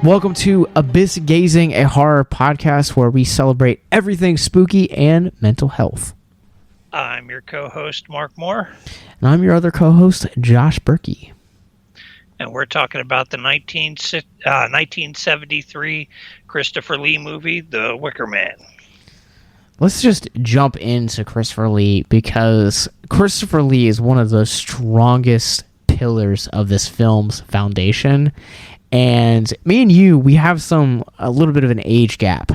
Welcome to Abyss Gazing, a horror podcast where we celebrate everything spooky and mental health. I'm your co-host, Mark Moore. And I'm your other co-host, Josh Berkey. And we're talking about the 1973 Christopher Lee movie, The Wicker-Man. Let's just jump into Christopher Lee, because Christopher Lee is one of the strongest pillars of this film's foundation. And me and you, we have a little bit of an age gap.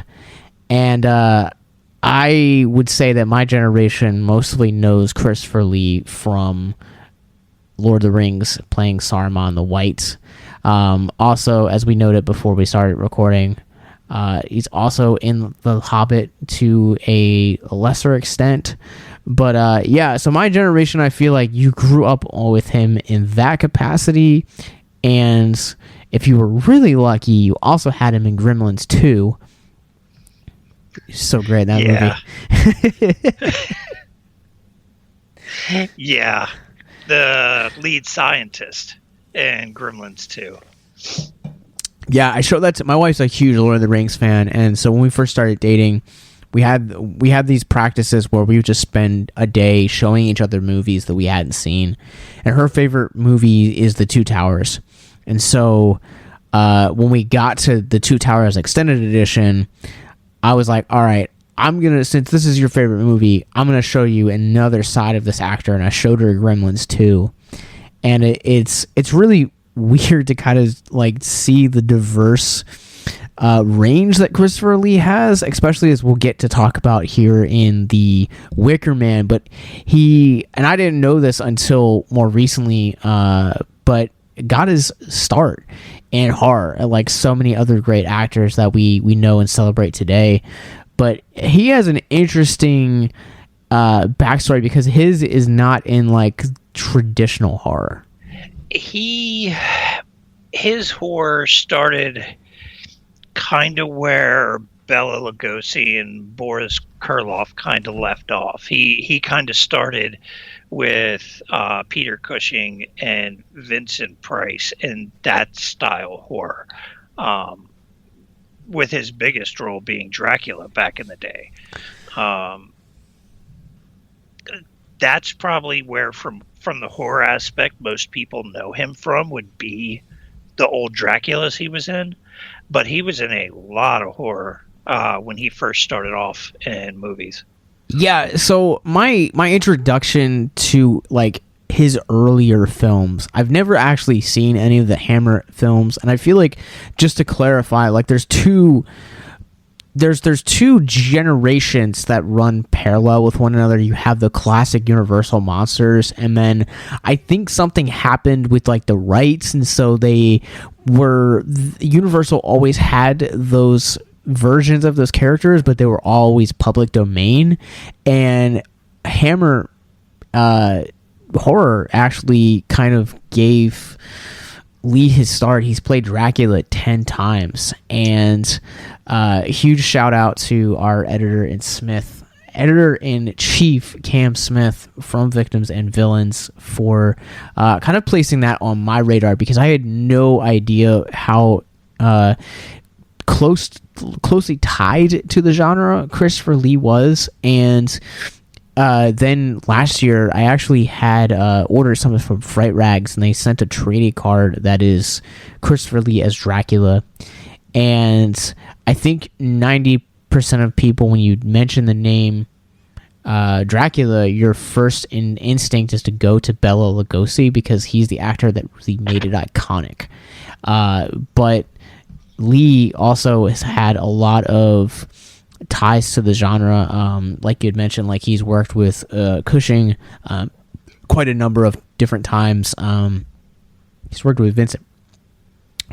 And I would say that my generation mostly knows Christopher Lee from Lord of the Rings, playing Saruman the White. Also, as we noted before we started recording, he's also in The Hobbit to a lesser extent. But yeah, so my generation, I feel like you grew up with him in that capacity. And if you were really lucky, you also had him in Gremlins 2. So great, that movie. Yeah, the lead scientist in Gremlins 2. Yeah, I showed that to my wife's a huge Lord of the Rings fan, and so when we first started dating, we had these practices where we would just spend a day showing each other movies that we hadn't seen. And her favorite movie is The Two Towers. And so when we got to The Two Towers Extended Edition, I was like, all right, since this is your favorite movie, I'm going to show you another side of this actor. And I showed her Gremlins 2. And it's really weird to kind of like see the diverse range that Christopher Lee has, especially as we'll get to talk about here in The Wicker-Man. But and I didn't know this until more recently, but got his start in horror, like so many other great actors that we know and celebrate today. But he has an interesting backstory, because his is not in like traditional horror. His horror started kind of where Bela Lugosi and Boris Karloff kind of left off. He kind of started with Peter Cushing and Vincent Price in that style horror, with his biggest role being Dracula back in the day. That's probably where, from the horror aspect, most people know him from, would be the old Draculas he was in. But he was in a lot of horror when he first started off in movies. Yeah, so my introduction to like his earlier films, I've never actually seen any of the Hammer films, and I feel like, just to clarify, like there's two generations that run parallel with one another. You have the classic Universal monsters, and then I think something happened with like the rights, and so Universal always had those versions of those characters, but they were always public domain. And Hammer horror actually kind of gave Lee his start. He's played Dracula 10 times, and huge shout out to our editor-in-chief Cam Smith from Victims and Villains for kind of placing that on my radar, because I had no idea how closely tied to the genre Christopher Lee was. And then last year I actually had ordered something from Fright Rags, and they sent a trading card that is Christopher Lee as Dracula. And I think 90% of people, when you mention the name Dracula, your first instinct is to go to Bela Lugosi, because he's the actor that really made it iconic. But Lee also has had a lot of ties to the genre. Like you'd mentioned, like he's worked with Cushing quite a number of different times. He's worked with Vincent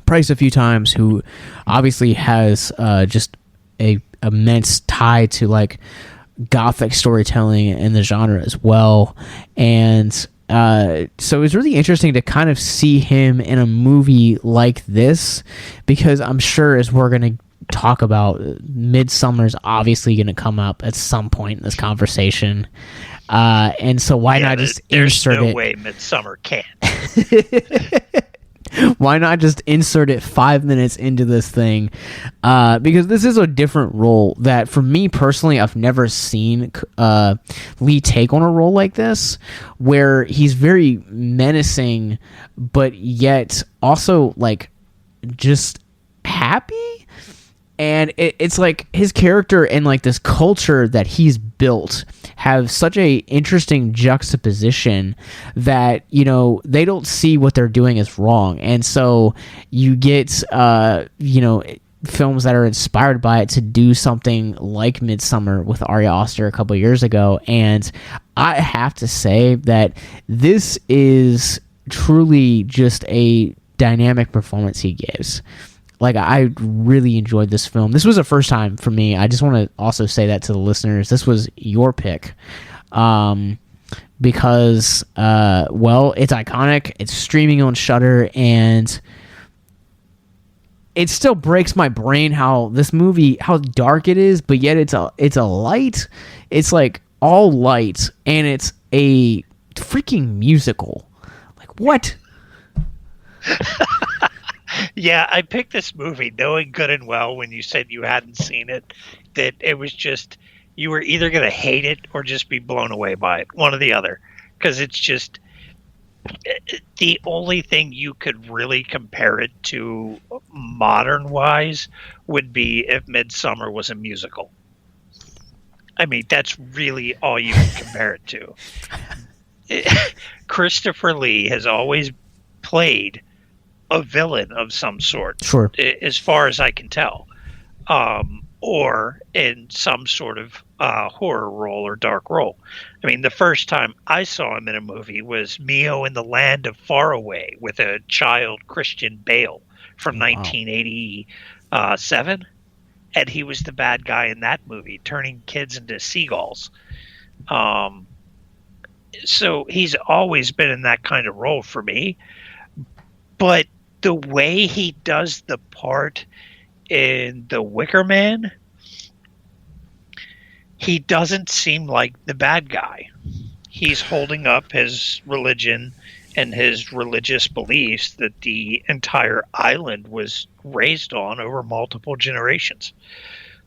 Price a few times, who obviously has just a immense tie to like gothic storytelling in the genre as well. And so it's really interesting to kind of see him in a movie like this, because I'm sure, as we're going to talk about, Midsummer's obviously going to come up at some point in this conversation. And so why not just insert it? There's no way Midsummer can't. Why not just insert it 5 minutes into this thing? Because this is a different role that, for me personally, I've never seen Lee take on a role like this, where he's very menacing, but yet also like just happy. And it's like his character and like this culture that he's built have such a interesting juxtaposition that, you know, they don't see what they're doing as wrong. And so you get, you know, films that are inspired by it to do something like Midsummer with Ari Aster a couple years ago. And I have to say that this is truly just a dynamic performance he gives. Like, I really enjoyed this film. This was a first time for me. I just want to also say that to the listeners. This was your pick. Because, well, it's iconic. It's streaming on Shudder, and it still breaks my brain how this movie, how dark it is, but yet it's a light. It's like all light, and it's a freaking musical. Like, what? Yeah, I picked this movie knowing good and well when you said you hadn't seen it, that it was just, you were either going to hate it or just be blown away by it, one or the other. Because it's just, the only thing you could really compare it to modern-wise would be if Midsummer was a musical. I mean, that's really all you can compare it to. Christopher Lee has always played a villain of some sort, sure, as far as I can tell, or in some sort of horror role or dark role. I mean, the first time I saw him in a movie was Mio in the Land of Faraway with a child Christian Bale from 1987, and he was the bad guy in that movie, turning kids into seagulls. So he's always been in that kind of role for me, but the way he does the part in The-Wicker-Man, he doesn't seem like the bad guy. He's holding up his religion and his religious beliefs that the entire island was raised on over multiple generations.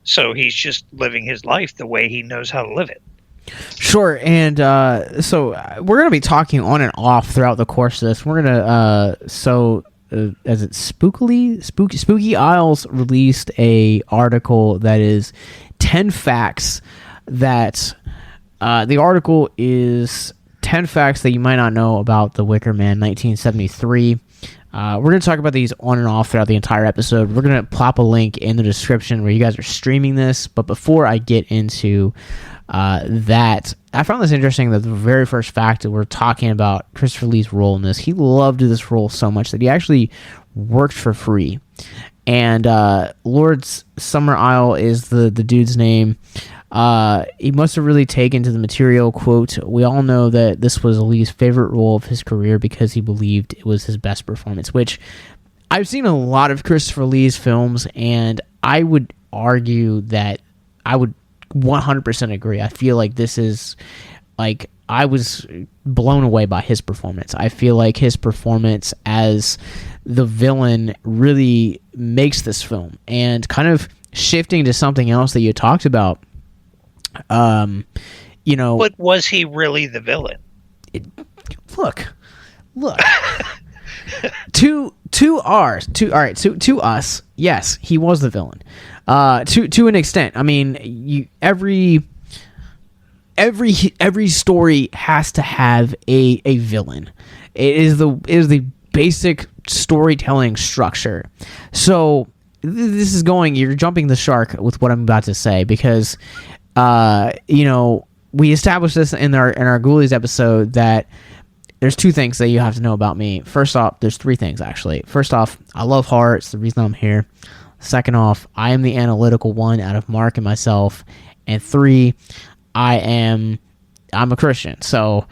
So he's just living his life the way he knows how to live it. Sure, and so we're going to be talking on and off throughout the course of this. We're going to, as it's Spooky Isles released a article that is 10 facts that the article is 10 facts that you might not know about The Wicker Man 1973. We're going to talk about these on and off throughout the entire episode. We're going to plop a link in the description where you guys are streaming this, but before I get into that, I found this interesting that the very first fact that we're talking about Christopher Lee's role in this, he loved this role so much that he actually worked for free. And Lord's Summer Isle is the dude's name. He must have really taken to the material. Quote, "We all know that this was Lee's favorite role of his career because he believed it was his best performance," which I've seen a lot of Christopher Lee's films, and I would argue that I would 100% agree. I feel like this is, like, I was blown away by his performance. I feel like his performance as the villain really makes this film. And kind of shifting to something else that you talked about, you know, but was he really the villain? Look. to us, yes, he was the villain. To an extent. I mean, every story has to have a villain. It is the basic storytelling structure. So this is you're jumping the shark with what I'm about to say, because you know, we established this in our Ghoulies episode that there's two things that you have to know about me. First off, there's three things actually. First off, I love horror. It's the reason I'm here. Second off, I am the analytical one out of Mark and myself. And three, I'm a Christian. So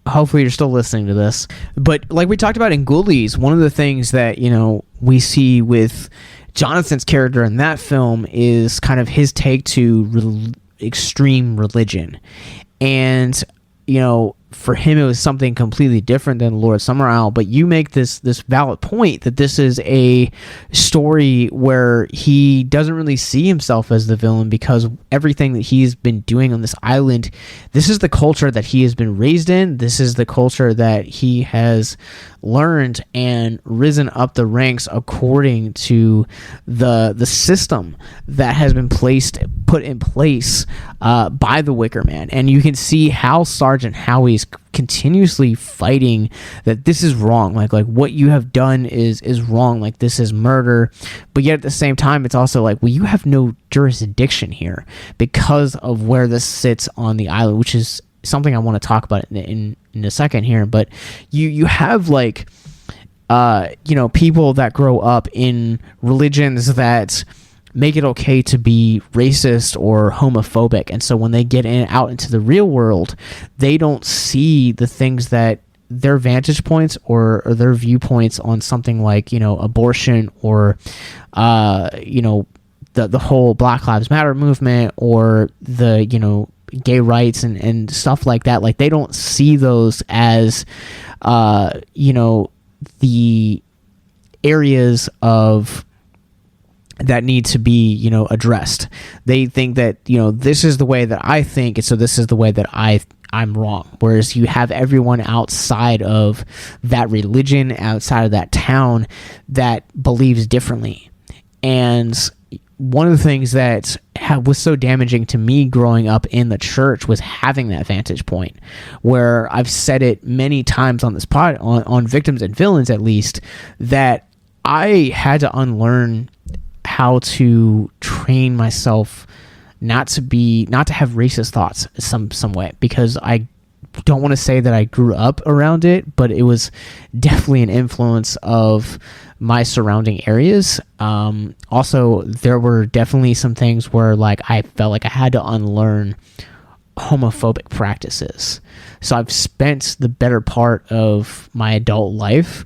hopefully you're still listening to this. But like we talked about in Ghoulies, one of the things that, you know, we see with Jonathan's character in that film is kind of his take to extreme religion. And, you know, for him it was something completely different than Lord Summerisle. But you make this valid point that this is a story where he doesn't really see himself as the villain, because everything that he's been doing on this island, this is the culture that he has been raised in. This is the culture that he has learned and risen up the ranks according to the system that has been put in place by the Wicker Man. And you can see how Sergeant Howie's continuously fighting that this is wrong, like what you have done is wrong, like this is murder. But yet at the same time, it's also like, well, you have no jurisdiction here because of where this sits on the island, which is something I want to talk about in a second here. But you have like people that grow up in religions that make it okay to be racist or homophobic, and so when they get out into the real world, they don't see the things that their vantage points or their viewpoints on something like abortion or the whole Black Lives Matter movement or the gay rights and stuff like that. Like, they don't see those as the areas of that need to be addressed. They think that this is the way that I think, and so this is the way that I'm wrong. Whereas you have everyone outside of that religion, outside of that town, that believes differently. And one of the things that was so damaging to me growing up in the church was having that vantage point, where I've said it many times on this pod, on Victims and Villains at least, that I had to unlearn how to train myself not to have racist thoughts some way, because I don't want to say that I grew up around it, but it was definitely an influence of my surrounding areas. Also, there were definitely some things where I felt like I had to unlearn homophobic practices. So I've spent the better part of my adult life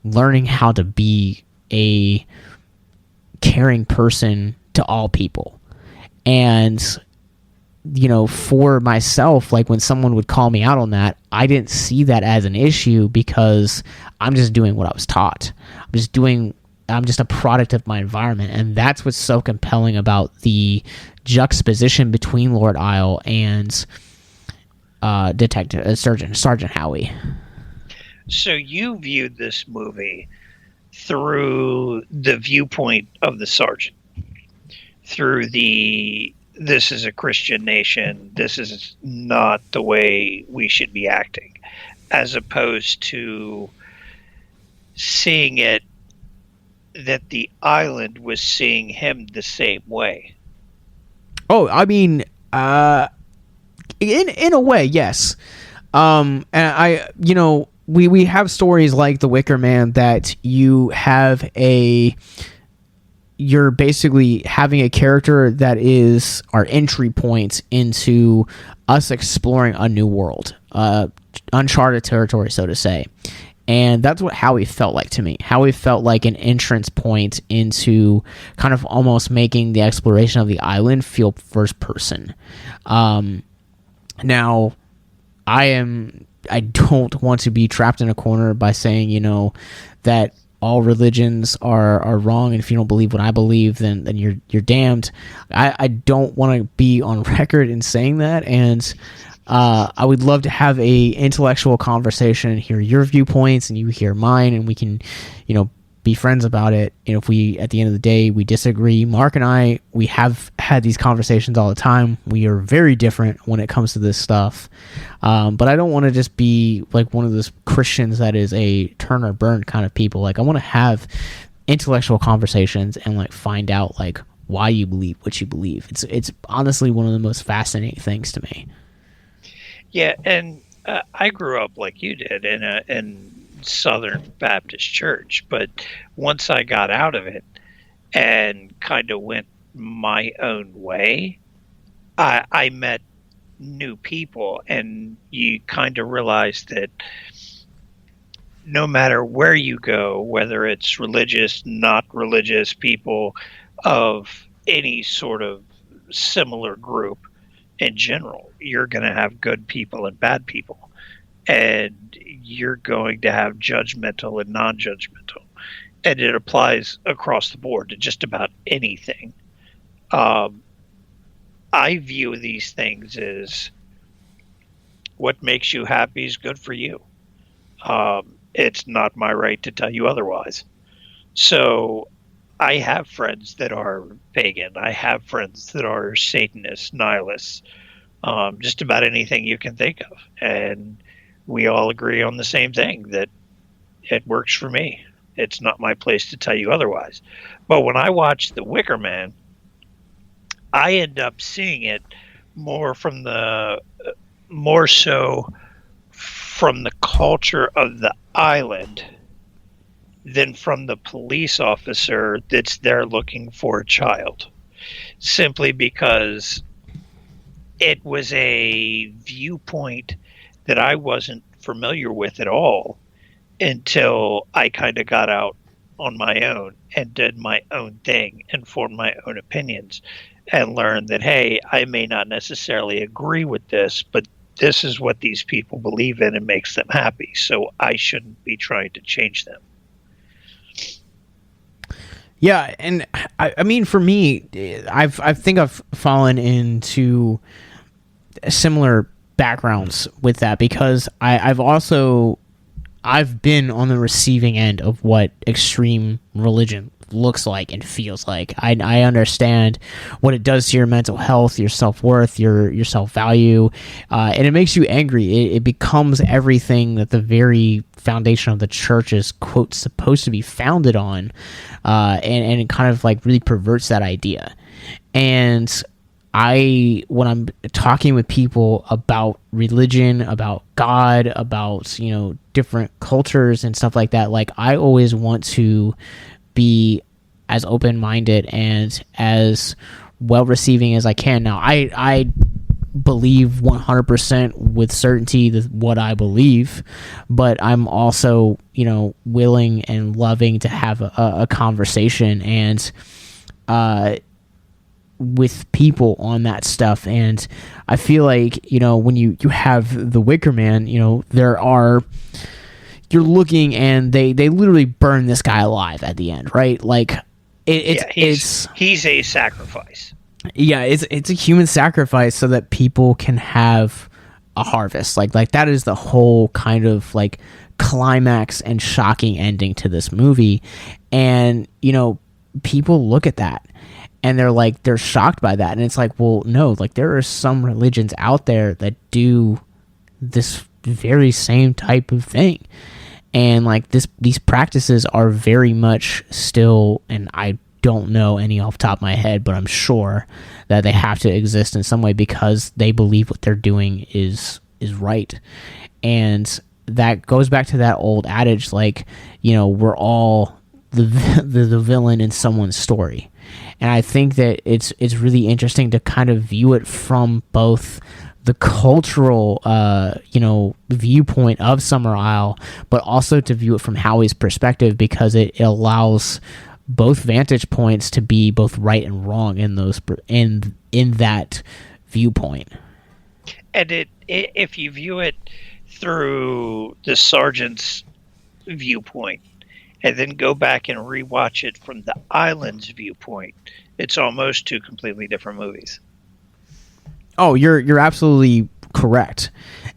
learning how to be a caring person to all people. And for myself, like when someone would call me out on that, I didn't see that as an issue, because I'm just doing what I was taught. I'm just a product of my environment. And that's what's so compelling about the juxtaposition between Lord Isle and Sergeant Howie. So you viewed this movie through the viewpoint of the sergeant, through this is a Christian nation, this is not the way we should be acting, as opposed to seeing it that the island was seeing him the same way. Oh, I mean, in a way, yes. And we have stories like the Wicker Man that you're basically having a character that is our entry point into us exploring a new world, uncharted territory, so to say. And that's what Howie felt like to me. Howie felt like an entrance point into kind of almost making the exploration of the island feel first person. Now, I don't want to be trapped in a corner by saying, that all religions are wrong, and if you don't believe what I believe, then you're damned. I don't want to be on record in saying that, and I would love to have a intellectual conversation, hear your viewpoints, and you hear mine, and we can, be friends about it. If we, at the end of the day, we disagree, Mark and I, we have had these conversations all the time. We are very different when it comes to this stuff. But I don't want to just be like one of those Christians that is a turn or burn kind of people. Like, I want to have intellectual conversations and find out why you believe what you believe. It's honestly one of the most fascinating things to me. Yeah, and I grew up like you did in Southern Baptist church, but once I got out of it and kind of went my own way, I met new people, and you kind of realize that no matter where you go, whether it's religious, not religious, people of any sort of similar group in general, you're going to have good people and bad people. and you're going to have judgmental and non-judgmental, and it applies across the board to just about anything. I view these things as what makes you happy is good for you. It's not my right to tell you otherwise. So I have friends that are pagan. I have friends that are Satanists, nihilists, just about anything you can think of. And we all agree on the same thing, that it works for me. It's not my place to tell you otherwise. But when I watch The Wicker Man, I end up seeing it more so from the culture of the island than from the police officer that's there looking for a child. Simply because it was a viewpoint that I wasn't familiar with at all until I kind of got out on my own and did my own thing and formed my own opinions and learned that, hey, I may not necessarily agree with this, but this is what these people believe in and makes them happy. So I shouldn't be trying to change them. Yeah, and I mean, for me, I think I've fallen into similar backgrounds with that, because I've been on the receiving end of what extreme religion looks like and feels like. I understand what it does to your mental health, your self-worth, your self-value, and it makes you angry. It becomes everything that the very foundation of the church is, quote, supposed to be founded on, and it kind of like really perverts that idea. And when I'm talking with people about religion, about God, about, different cultures and stuff like that, like, I always want to be as open-minded and as well-receiving as I can. Now, I believe 100% with certainty what I believe, but I'm also, willing and loving to have a conversation and with people on that stuff. And I feel like, when you have the Wicker Man, you're looking and they literally burn this guy alive at the end, right? Like he's a sacrifice. Yeah, it's a human sacrifice so that people can have a harvest. Like that is the whole kind of like climax and shocking ending to this movie. And, people look at that and they're shocked by that. And it's like, well, no, like there are some religions out there that do this very same type of thing. And like these practices are very much still, and I don't know any off the top of my head, but I'm sure that they have to exist in some way because they believe what they're doing is right. And that goes back to that old adage, like, we're all the villain in someone's story. And I think that it's really interesting to kind of view it from both the cultural, viewpoint of Summer Isle, but also to view it from Howie's perspective, because it allows both vantage points to be both right and wrong in that viewpoint. And if you view it through the sergeant's viewpoint, and then go back and rewatch it from the island's viewpoint, it's almost two completely different movies. Oh, you're absolutely correct.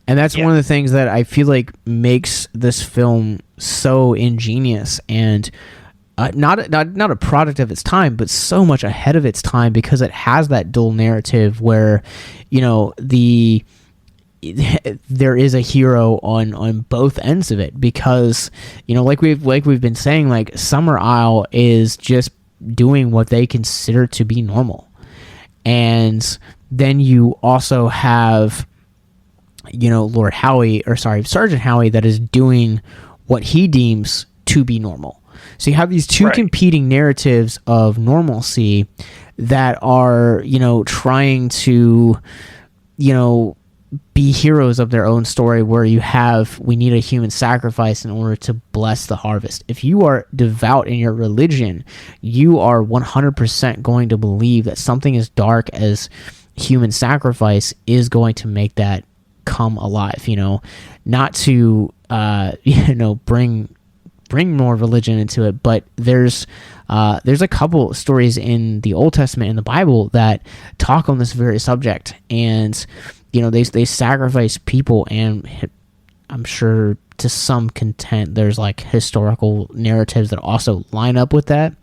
And that's one of the things that I feel like makes this film so ingenious and not a product of its time, but so much ahead of its time, because it has that dual narrative where, there is a hero on both ends of it, because like we've been saying, like Summer Isle is just doing what they consider to be normal, and then you also have Sergeant Howie that is doing what he deems to be normal. So you have these two competing narratives of normalcy that are trying to be heroes of their own story, where we need a human sacrifice in order to bless the harvest. If you are devout in your religion, you are 100% going to believe that something as dark as human sacrifice is going to make that come alive, not to bring more religion into it, but there's a couple stories in the Old Testament in the Bible that talk on this very subject, and they sacrifice people, and I'm sure to some content there's like historical narratives that also line up with that.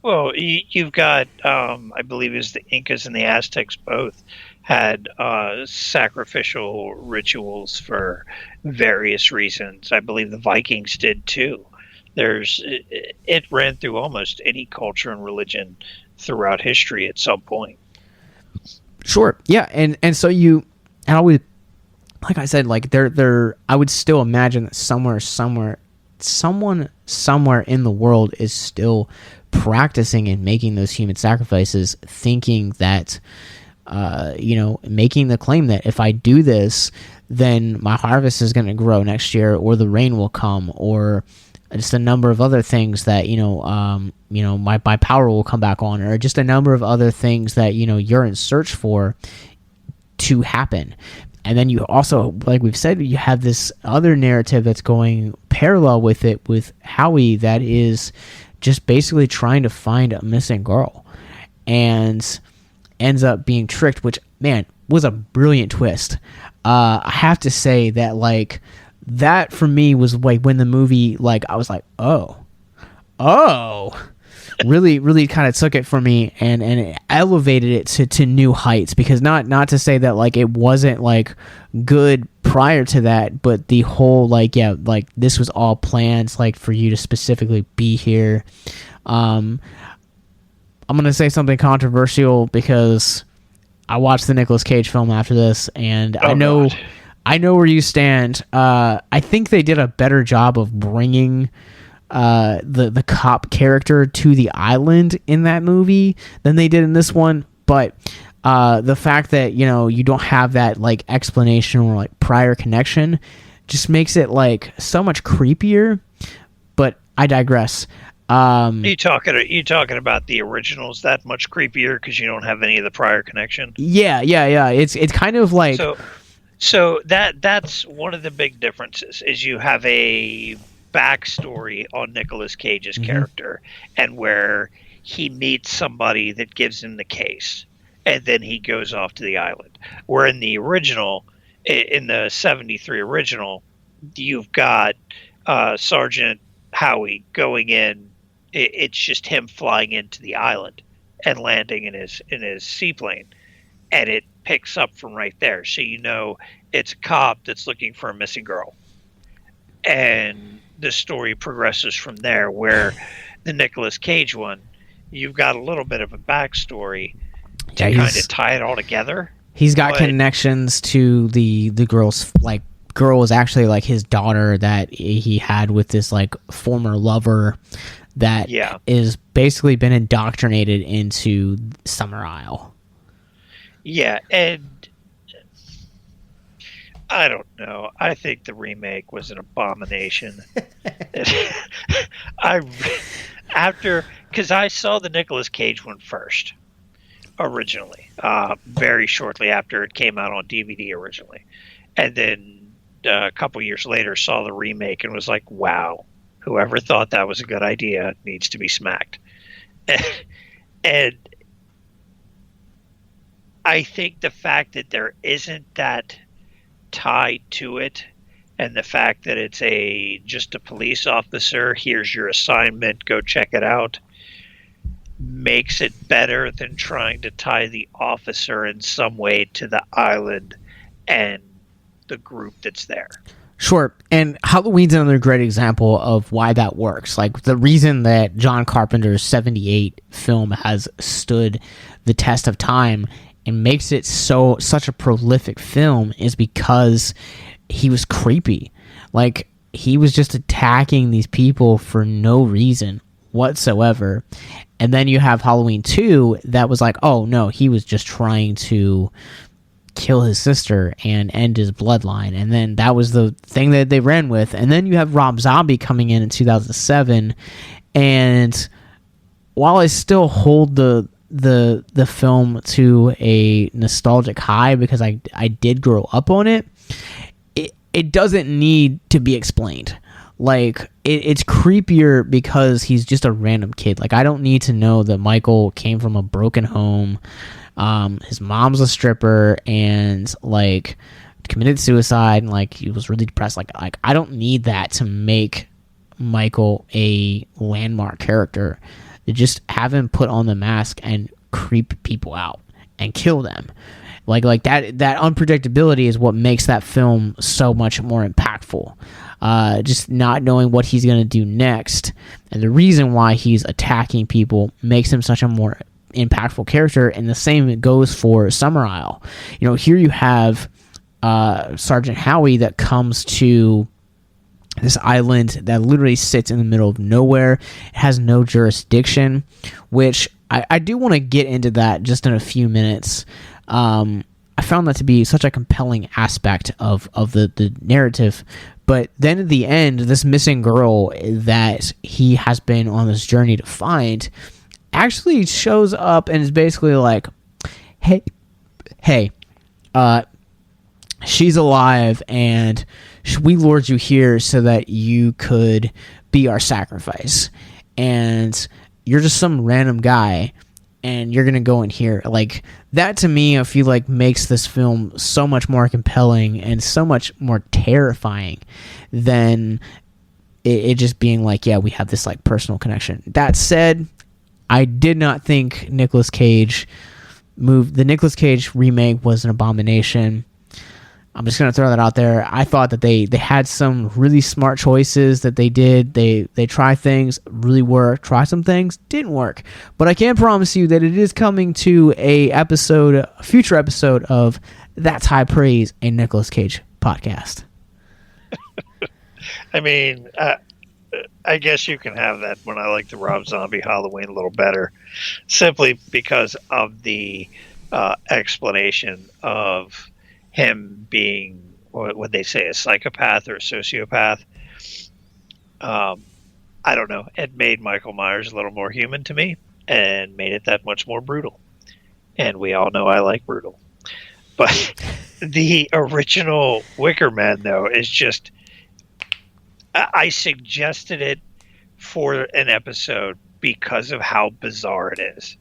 Well, you've got, I believe it was the Incas and the Aztecs both had sacrificial rituals for various reasons. I believe the Vikings did too. It ran through almost any culture and religion throughout history at some point. Sure, yeah, and so I would, like I said, like I would still imagine that someone somewhere in the world is still practicing and making those human sacrifices, thinking that, making the claim that if I do this, then my harvest is going to grow next year, or the rain will come, or just a number of other things that, my power will come back on, or just a number of other things that, you're in search for to happen. And then you also, like we've said, you have this other narrative that's going parallel with it, with Howie, that is just basically trying to find a missing girl, and ends up being tricked, which, man, was a brilliant twist. I have to say that, like, that for me was like when the movie, like, I was like, oh, really, really kind of took it for me, and it elevated it to new heights, because not to say that, like, it wasn't, like, good prior to that, but the whole, like, yeah, like, this was all planned, like, for you to specifically be here. I'm gonna say something controversial, because I watched the Nicolas Cage film after this, and I know where you stand. I think they did a better job of bringing the cop character to the island in that movie than they did in this one, but the fact that you don't have that, like, explanation or, like, prior connection just makes it, like, so much creepier. But I digress. You talking about the originals that much creepier because you don't have any of the prior connection? Yeah. It's kind of like, so that's one of the big differences, is you have a backstory on Nicolas Cage's character, and where he meets somebody that gives him the case, and then he goes off to the island. Where in the original, in the 73 original, you've got Sergeant Howie going in. It's just him flying into the island and landing in his seaplane, and it picks up from right there. So it's a cop that's looking for a missing girl, and the story progresses from there. Where the Nicolas Cage one, you've got a little bit of a backstory to kind of tie it all together. He's got connections to the girl's, like, girl is actually, like, his daughter that he had with this, like, former lover that is basically been indoctrinated into Summer Isle. Yeah, and I don't know. I think the remake was an abomination. Because I saw the Nicolas Cage one first, originally, very shortly after it came out on DVD originally, and then a couple years later saw the remake and was like, wow, whoever thought that was a good idea needs to be smacked. And I think the fact that there isn't that tie to it, and the fact that it's just a police officer, here's your assignment, go check it out, makes it better than trying to tie the officer in some way to the island and the group that's there. Sure, and Halloween's another great example of why that works. Like, the reason that John Carpenter's 78 film has stood the test of time and makes it such a prolific film is because he was creepy. Like, he was just attacking these people for no reason whatsoever. And then you have Halloween 2 that was like, oh no, he was just trying to kill his sister and end his bloodline. And then that was the thing that they ran with. And then you have Rob Zombie coming in 2007, and while I still hold the the film to a nostalgic high because I did grow up on it. It doesn't need to be explained. Like, it's creepier because he's just a random kid. Like, I don't need to know that Michael came from a broken home, his mom's a stripper, and like committed suicide, and like he was really depressed. Like I don't need that to make Michael a landmark character. To just have him put on the mask and creep people out and kill them. Like that unpredictability is what makes that film so much more impactful. Just not knowing what he's going to do next, and the reason why he's attacking people makes him such a more impactful character. And the same goes for Summer Isle. You know, here you have Sergeant Howie that comes to this island that literally sits in the middle of nowhere. It has no jurisdiction, which I do want to get into that just in a few minutes. I found that to be such a compelling aspect of the narrative. But then at the end, this missing girl that he has been on this journey to find actually shows up and is basically like, hey, she's alive, and we lured you here so that you could be our sacrifice. And you're just some random guy, and you're going to go in here. Like, that to me, I feel like makes this film so much more compelling and so much more terrifying than it just being like, yeah, we have this like personal connection. That said, I did not think the Nicolas Cage remake was an abomination. I'm just going to throw that out there. I thought that they had some really smart choices that they did. They try things, really work. Try some things, didn't work. But I can promise you that it is coming to a future episode of That's High Praise, a Nicolas Cage podcast. I mean, I guess you can have that when I like the Rob Zombie Halloween a little better, simply because of the explanation of him being, what would they say, a psychopath or a sociopath. I don't know. It made Michael Myers a little more human to me and made it that much more brutal. And we all know I like brutal. But the original Wicker Man, though, is just... I suggested it for an episode because of how bizarre it is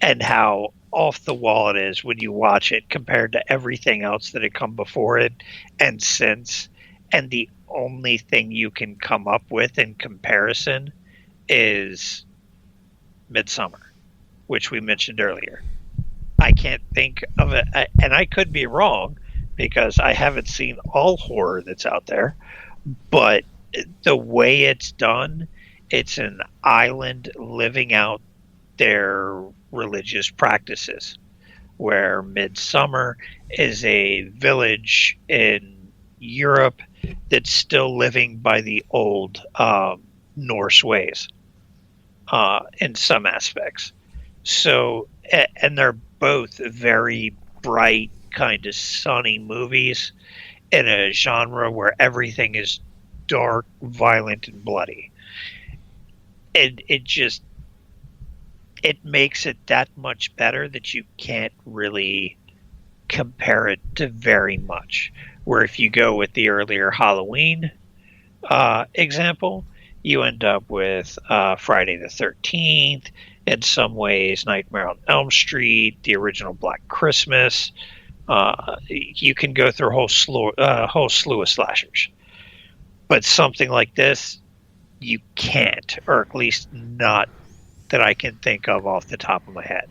and how off the wall it is when you watch it compared to everything else that had come before it and since. And the only thing you can come up with in comparison is Midsummer, which we mentioned earlier. I can't think of it, and I could be wrong because I haven't seen all horror that's out there, but the way it's done, it's an island living out their religious practices, where Midsummer is a village in Europe that's still living by the old Norse ways in some aspects. So, and they're both very bright, kind of sunny movies in a genre where everything is dark, violent, and bloody. And it makes it that much better that you can't really compare it to very much. Where if you go with the earlier Halloween example, you end up with Friday the 13th, in some ways Nightmare on Elm Street, the original Black Christmas. You can go through a whole slew of slashers. But something like this, you can't, or at least not that I can think of off the top of my head.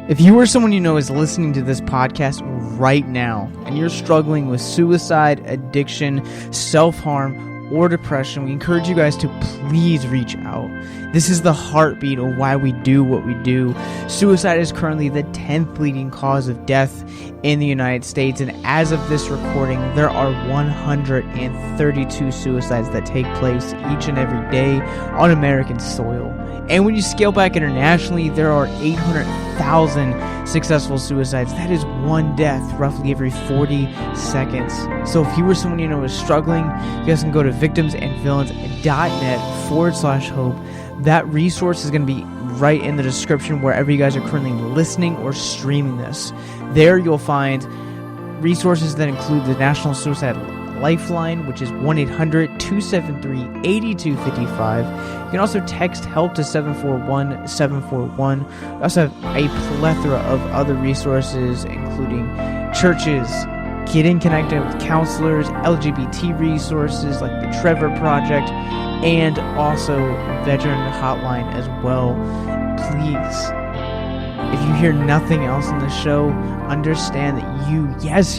If you or someone you know is listening to this podcast right now and you're struggling with suicide, addiction, self-harm, or depression, we encourage you guys to please reach out. This is the heartbeat of why we do what we do. Suicide is currently the 10th leading cause of death in the United States, and as of this recording, there are 132 suicides that take place each and every day on American soil. And when you scale back internationally, there are 800,000 successful suicides. That is one death roughly every 40 seconds. So if you or someone you know is struggling, you guys can go to victimsandvillains.net/hope. That resource is going to be right in the description wherever you guys are currently listening or streaming this. There you'll find resources that include the National Suicide Lifeline, which is 1-800-273-8255. You can also text HELP to 741-741. We also have a plethora of other resources, including churches, getting connected with counselors, LGBT resources like the Trevor Project, and also veteran hotline as well. Please, if you hear nothing else in the show, understand that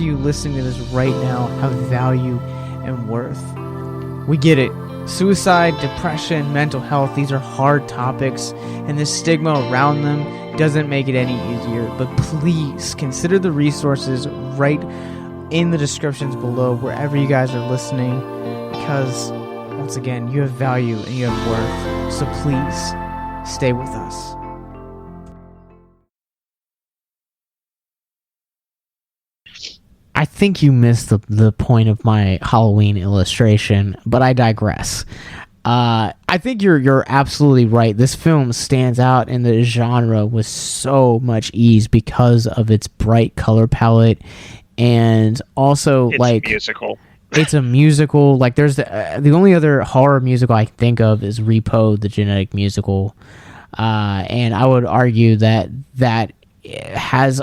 you listening to this right now, have value and worth. We get it. Suicide, depression, mental health, these are hard topics, and the stigma around them doesn't make it any easier. But please consider the resources right in the descriptions below, wherever you guys are listening, because once again, you have value and you have worth. So please stay with us. I think you missed the point of my Halloween illustration, but I digress. I think you're absolutely right. This film stands out in the genre with so much ease because of its bright color palette, and also it's musical. It's a musical. Like, there's the only other horror musical I can think of is Repo, the Genetic Musical, and I would argue that has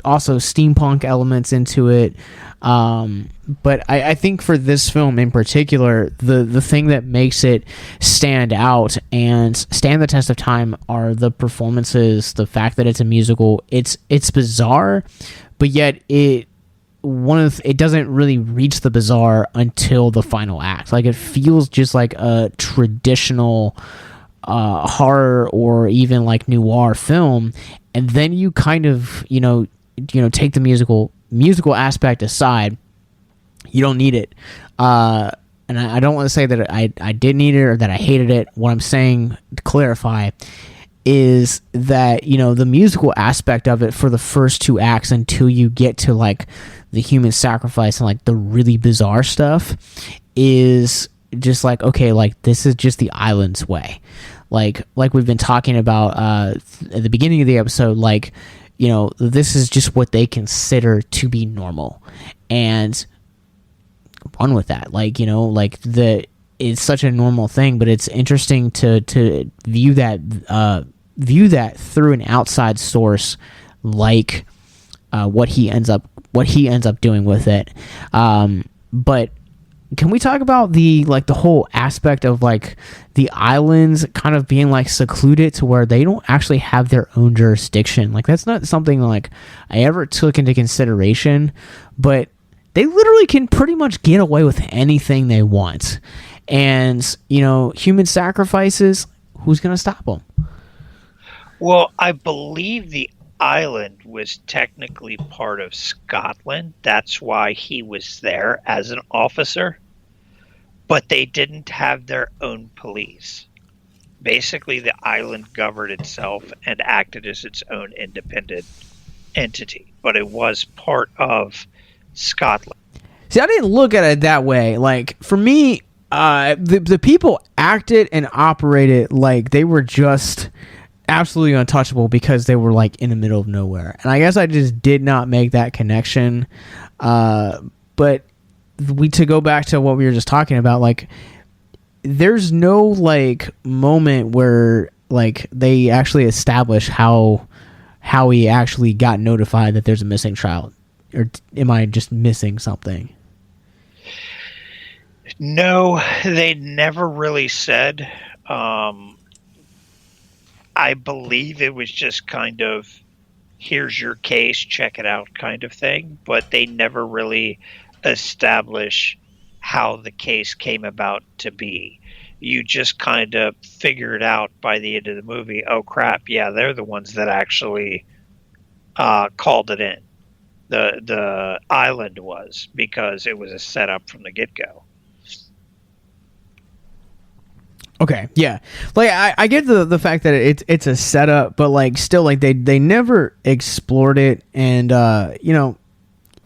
also steampunk elements into it, but I think for this film in particular, the thing that makes it stand out and stand the test of time are the performances, the fact that it's a musical. It's bizarre, but yet it doesn't really reach the bizarre until the final act. Like, it feels just like a traditional horror or even like noir film, and then you kind of take the musical aspect aside. You don't need it, and I don't want to say that I did need it or that I hated it. What I'm saying, to clarify, is that the musical aspect of it for the first two acts, until you get to like the human sacrifice and like the really bizarre stuff, is just like, okay, like this is just the island's way. Like we've been talking about at the beginning of the episode, like, this is just what they consider to be normal, and run with that. Like, it's such a normal thing, but it's interesting to view that through an outside source, like what he ends up doing with it. But can we talk about the whole aspect of like the islands kind of being like secluded to where they don't actually have their own jurisdiction? Like, that's not something like I ever took into consideration, but they literally can pretty much get away with anything they want. And, human sacrifices, who's going to stop them? Well, I believe the island was technically part of Scotland. That's why he was there as an officer. But they didn't have their own police. Basically, the island governed itself and acted as its own independent entity. But it was part of Scotland. See, I didn't look at it that way. Like, for me, the people acted and operated like they were just absolutely untouchable because they were like in the middle of nowhere, and I guess I just did not make that connection. But to go back to what we were just talking about, like, there's no like moment where like they actually establish how he actually got notified that there's a missing child, or am I just missing something? No, they never really said. I believe it was just kind of, here's your case, check it out kind of thing. But they never really establish how the case came about to be. You just kind of figure it out by the end of the movie. Oh, crap. Yeah, they're the ones that actually called it in. The island was, because it was a setup from the get-go. Okay, yeah, like I get the fact that it's a setup, but like still, like they never explored it, and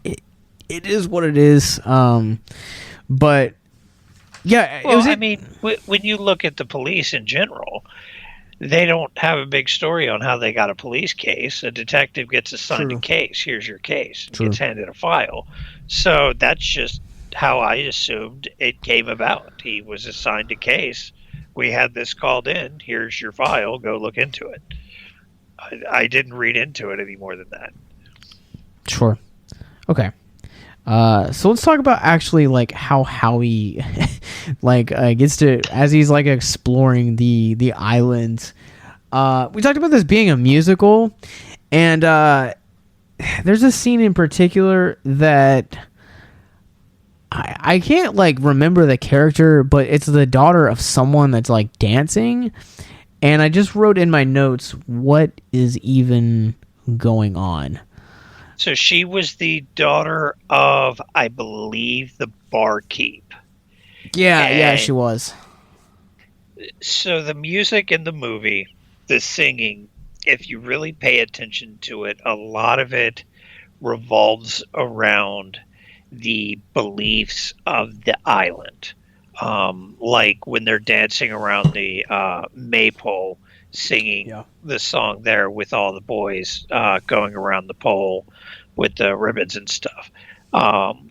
it is what it is. But yeah, well, I mean, when you look at the police in general, they don't have a big story on how they got a police case. A detective gets assigned True. a case. Here's your case. True. Gets handed a file. So that's just how I assumed it came about. He was assigned a case. We had this called in. Here's your file. Go look into it. I didn't read into it any more than that. Sure. Okay. So let's talk about actually like how Howie like gets to, as he's like exploring the island. We talked about this being a musical, and there's a scene in particular that I can't like remember the character, but it's the daughter of someone that's like dancing, and I just wrote in my notes, what is even going on? So she was the daughter of, I believe, the barkeep. Yeah, she was. So the music in the movie, the singing, if you really pay attention to it, a lot of it revolves around the beliefs of the island. Like when they're dancing around the maypole, singing the song there with all the boys going around the pole with the ribbons and stuff. And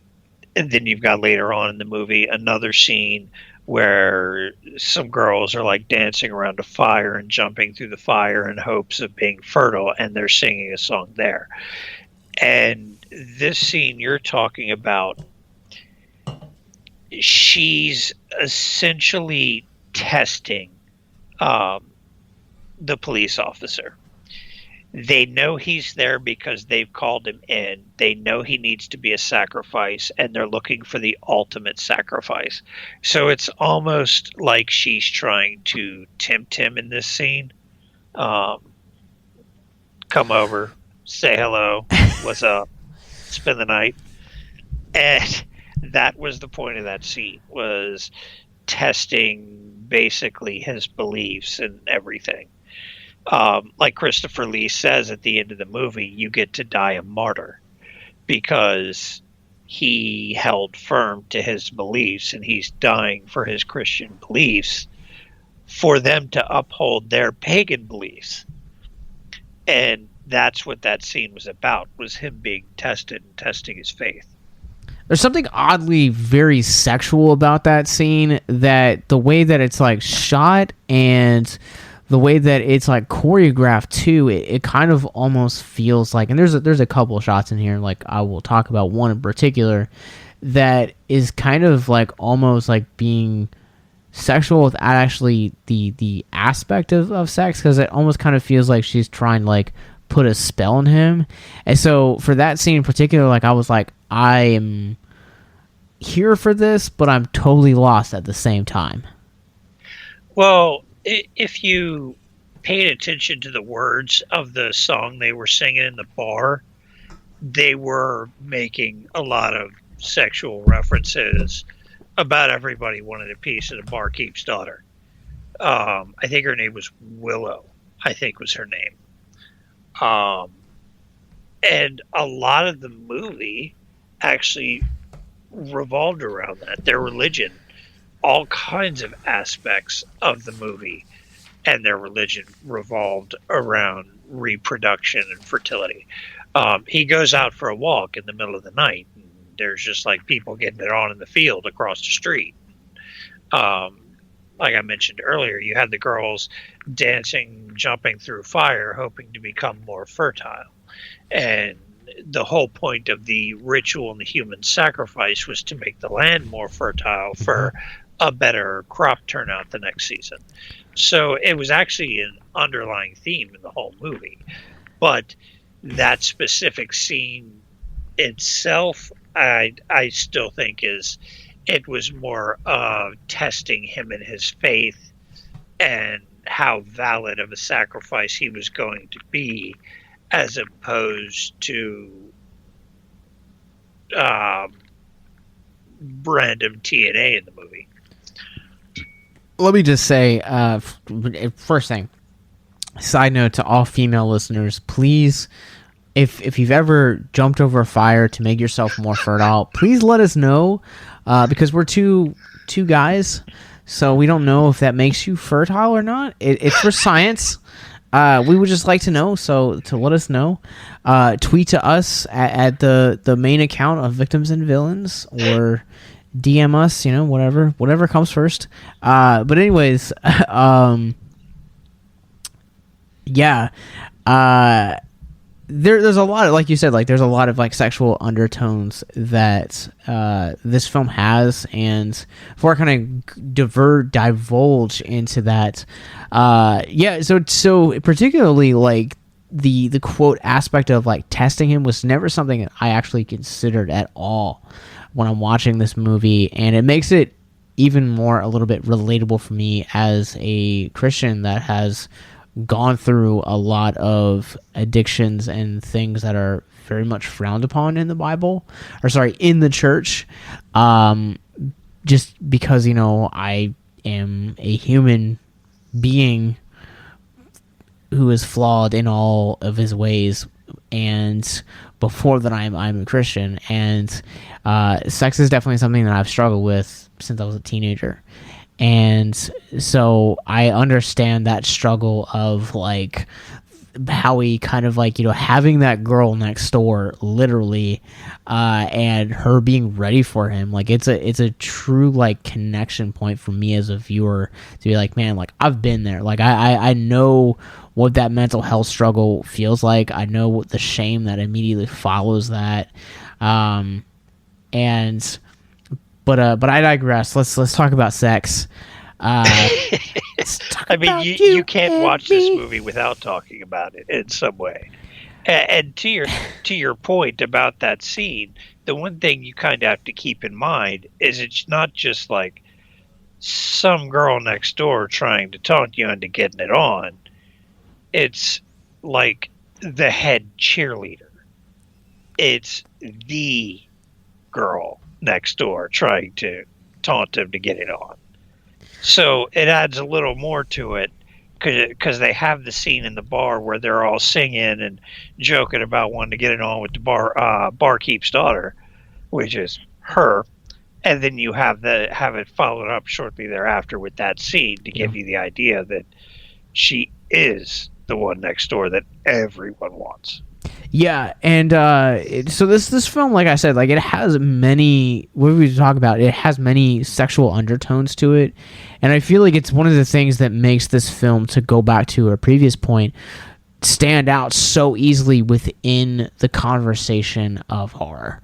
then you've got later on in the movie another scene where some girls are like dancing around a fire and jumping through the fire in hopes of being fertile, and they're singing a song there. And this scene you're talking about, she's essentially testing the police officer. They know he's there because they've called him in. They know he needs to be a sacrifice, and they're looking for the ultimate sacrifice. So it's almost like she's trying to tempt him in this scene. Come over, say hello, what's up, spend the night. And that was the point of that scene, was testing basically his beliefs and everything. Like Christopher Lee says at the end of the movie, you get to die a martyr because he held firm to his beliefs, and he's dying for his Christian beliefs for them to uphold their pagan beliefs. And that's what that scene was about, was him being tested and testing his faith. There's something oddly very sexual about that scene, that the way that it's like shot and the way that it's like choreographed too, it kind of almost feels like, and there's a couple of shots in here, like I will talk about one in particular that is kind of like almost like being sexual without actually the aspect of sex, because it almost kind of feels like she's trying to like put a spell on him. And so for that scene in particular, like I was like, I am here for this, but I'm totally lost at the same time. Well, if you paid attention to the words of the song they were singing in the bar, they were making a lot of sexual references about everybody wanted a piece of the barkeep's daughter. I think her name was Willow, I think was her name. And a lot of the movie actually revolved around that. Their religion, all kinds of aspects of the movie and their religion revolved around reproduction and fertility. He goes out for a walk in the middle of the night, and there's just like people getting it on in the field across the street. Like I mentioned earlier, you had the girls dancing, jumping through fire, hoping to become more fertile. And the whole point of the ritual and the human sacrifice was to make the land more fertile for a better crop turnout the next season. So it was actually an underlying theme in the whole movie. But that specific scene itself, I still think it was more of testing him in his faith and how valid of a sacrifice he was going to be, as opposed to random TNA in the movie. Let me just say, first thing, side note to all female listeners, please, if you've ever jumped over a fire to make yourself more fertile, please let us know, because we're two guys, So we don't know if that makes you fertile or not. It's for science. We would just like to know, so to let us know. Tweet to us at the main account of Victims and Villains, or DM us, whatever comes first. But anyways, yeah. There's a lot of, like you said, like there's a lot of like sexual undertones that this film has, and before I kind of divulge into that, so particularly like the quote aspect of like testing him was never something that I actually considered at all when I'm watching this movie, and it makes it even more a little bit relatable for me as a Christian that has gone through a lot of addictions and things that are very much frowned upon in the Bible, in the church, just because I am a human being who is flawed in all of his ways, and before that I'm a Christian, and sex is definitely something that I've struggled with since I was a teenager. And so I understand that struggle of like how he kind of like, having that girl next door literally, and her being ready for him. Like it's a true like connection point for me as a viewer to be like, man, like I've been there. Like I know what that mental health struggle feels like. I know what the shame that immediately follows that. But I digress. Let's talk about sex. I mean, you can't watch this movie without talking about it in some way. And to your point about that scene, the one thing you kind of have to keep in mind is it's not just like some girl next door trying to taunt you into getting it on. It's like the head cheerleader. It's the girl next door trying to taunt him to get it on. So it adds a little more to it, because they have the scene in the bar where they're all singing and joking about wanting to get it on with the barkeep's daughter, which is her, and then you have it followed up shortly thereafter with that scene to give you the idea that she is the one next door that everyone wants. Yeah, and so this film, like I said, like it has many. What we talk about, it has many sexual undertones to it, and I feel like it's one of the things that makes this film, to go back to a previous point, stand out so easily within the conversation of horror.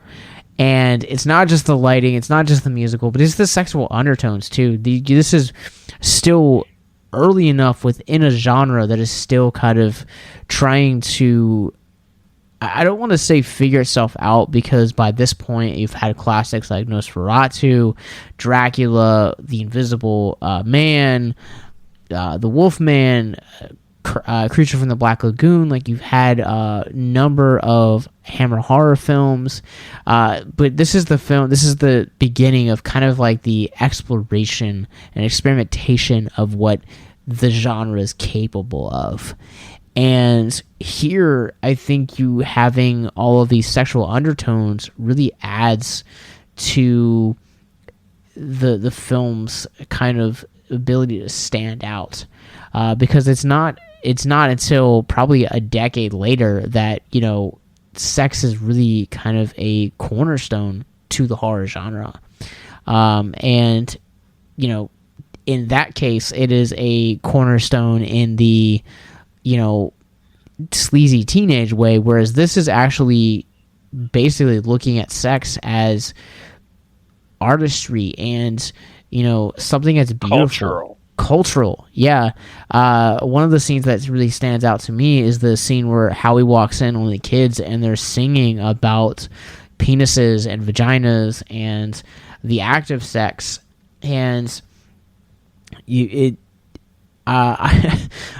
And it's not just the lighting, it's not just the musical, but it's the sexual undertones too. This is still early enough within a genre that is still kind of trying to, I don't want to say figure itself out, because by this point you've had classics like Nosferatu, Dracula, The Invisible Man, The Wolfman, Creature from the Black Lagoon. Like, you've had a number of Hammer horror films, but this is the beginning of kind of like the exploration and experimentation of what the genre is capable of. And here, I think you having all of these sexual undertones really adds to the film's kind of ability to stand out, because it's not until probably a decade later that sex is really kind of a cornerstone to the horror genre, and in that case, it is a cornerstone in the sleazy teenage way, whereas this is actually basically looking at sex as artistry and something that's beautiful, cultural. Yeah. One of the scenes that really stands out to me is the scene where Howie walks in on the kids and they're singing about penises and vaginas and the act of sex, and I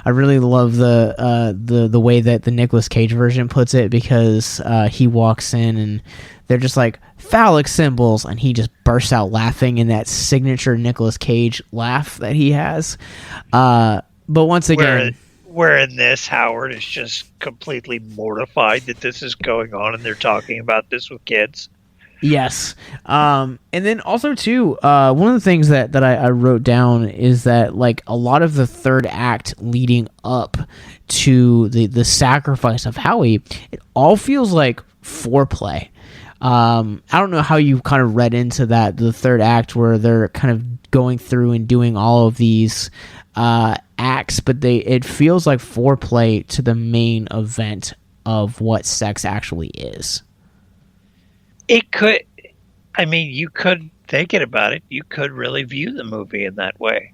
really love the way that the Nicolas-Cage version puts it, because he walks in and they're just like phallic symbols, and he just bursts out laughing in that signature Nicolas-Cage laugh that he has. But once again, where in this, Howard is just completely mortified that this is going on and they're talking about this with kids. Yes. And then also too, one of the things that I wrote down is that like a lot of the third act leading up to the sacrifice of Howie, it all feels like foreplay. I don't know how you kind of read into that, the third act where they're kind of going through and doing all of these acts, but it feels like foreplay to the main event of what sex actually is. It could, I mean, you could, thinking about it, you could really view the movie in that way.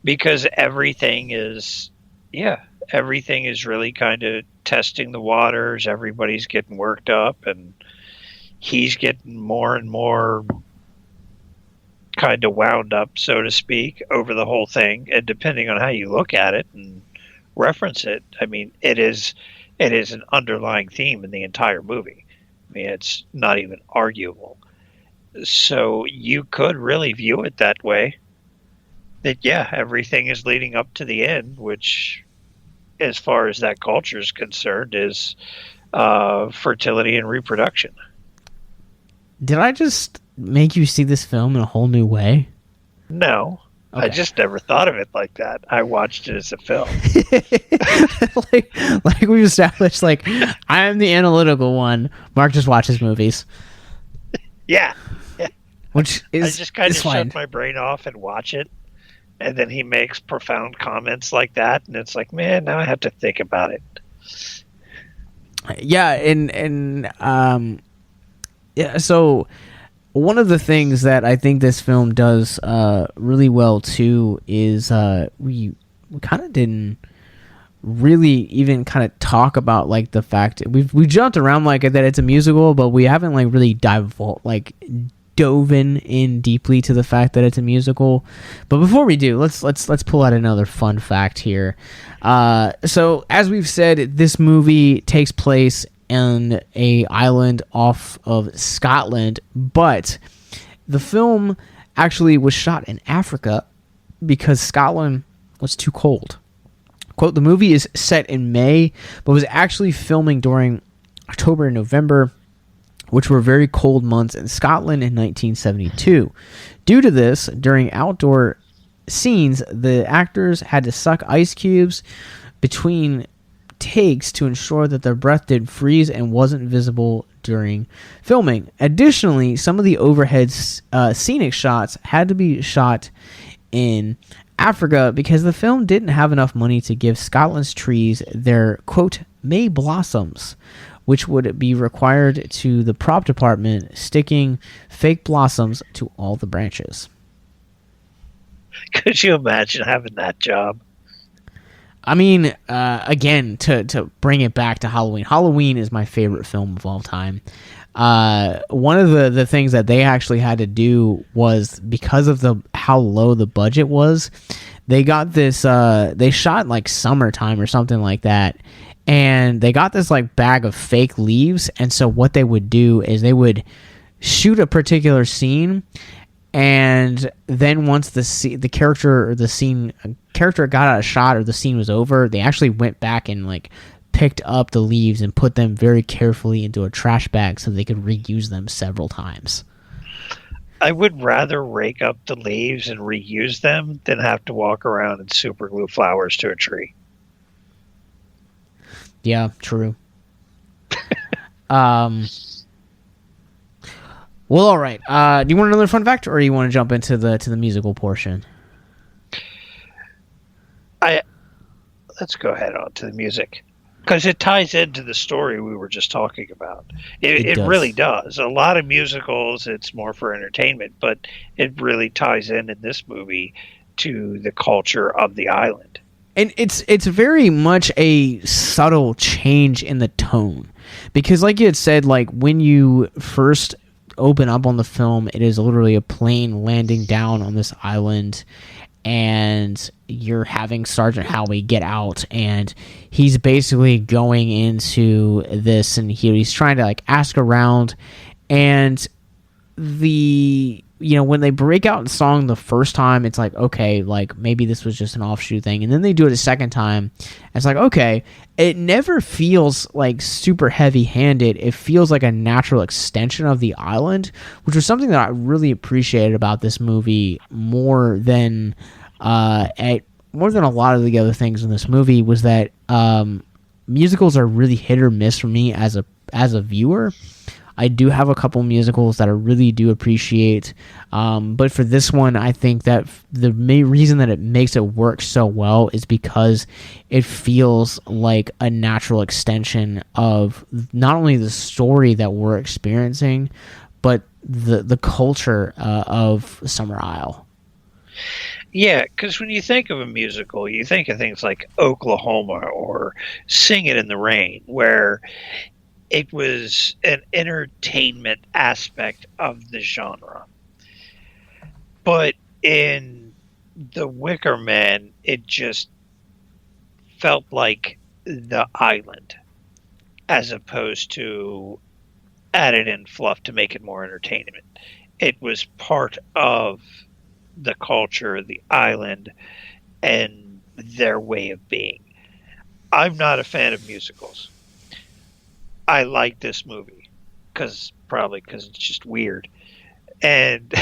Because everything is really kind of testing the waters. Everybody's getting worked up, and he's getting more and more kind of wound up, so to speak, over the whole thing. And depending on how you look at it and reference it, I mean, it is an underlying theme in the entire movie. I mean, it's not even arguable. So you could really view it that way. That, yeah, everything is leading up to the end, which, as far as that culture is concerned, is fertility and reproduction. Did I just make you see this film in a whole new way? No. Okay. I just never thought of it like that. I watched it as a film. like we established, like, I am the analytical one. Mark just watches movies. Yeah. Which is, I just kind of shut my brain off and watch it. And then he makes profound comments like that. And it's like, man, now I have to think about it. Yeah. Yeah. So one of the things that I think this film does really well too is we kind of didn't really even kind of talk about like the fact we jumped around like that it's a musical, but we haven't like really dove in deeply to the fact that it's a musical. But before we do, let's pull out another fun fact here. So as we've said, this movie takes place on a island off of Scotland, but the film actually was shot in Africa because Scotland was too cold. Quote, the movie is set in May, but was actually filming during October and November, which were very cold months in Scotland in 1972. Due to this, during outdoor scenes, the actors had to suck ice cubes between takes to ensure that their breath didn't freeze and wasn't visible during filming. Additionally, some of the overhead scenic shots had to be shot in Africa because the film didn't have enough money to give Scotland's trees their, quote, May blossoms, which would be required to the prop department, sticking fake blossoms to all the branches. Could you imagine having that job? I mean, again, to bring it back to Halloween. Halloween is my favorite film of all time. One of the things that they actually had to do was, because of how low the budget was, they got this, they shot in like summertime or something like that, and they got this like bag of fake leaves, and so what they would do is they would shoot a particular scene, and then once the character got out of shot or the scene was over, they actually went back and like picked up the leaves and put them very carefully into a trash bag so they could reuse them several times. I would rather rake up the leaves and reuse them than have to walk around and super glue flowers to a tree. Yeah, true. Well, all right. Do you want another fun fact, or do you want to jump into the musical portion? Let's go ahead on to the music, because it ties into the story we were just talking about. It really does. A lot of musicals, it's more for entertainment, but it really ties in this movie to the culture of the island. And it's very much a subtle change in the tone, because like you had said, like when you first open up on the film, it is literally a plane landing down on this island, and you're having Sergeant Howie get out, and he's basically going into this, and he's trying to like ask around, and the when they break out in song the first time, it's like, okay, like maybe this was just an offshoot thing. And then they do it a second time. And it's like, okay, it never feels like super heavy handed. It feels like a natural extension of the island, which was something that I really appreciated about this movie more than a lot of the other things in this movie, was that musicals are really hit or miss for me as a viewer. I do have a couple musicals that I really do appreciate, but for this one, I think that the main reason that it makes it work so well is because it feels like a natural extension of not only the story that we're experiencing, but the culture of Summer Isle. Yeah, because when you think of a musical, you think of things like Oklahoma or Sing It in the Rain, where it was an entertainment aspect of the genre. But in The Wicker Man, it just felt like the island, as opposed to added in fluff to make it more entertainment. It was part of the culture, the island, and their way of being. I'm not a fan of musicals. I like this movie probably because it's just weird. And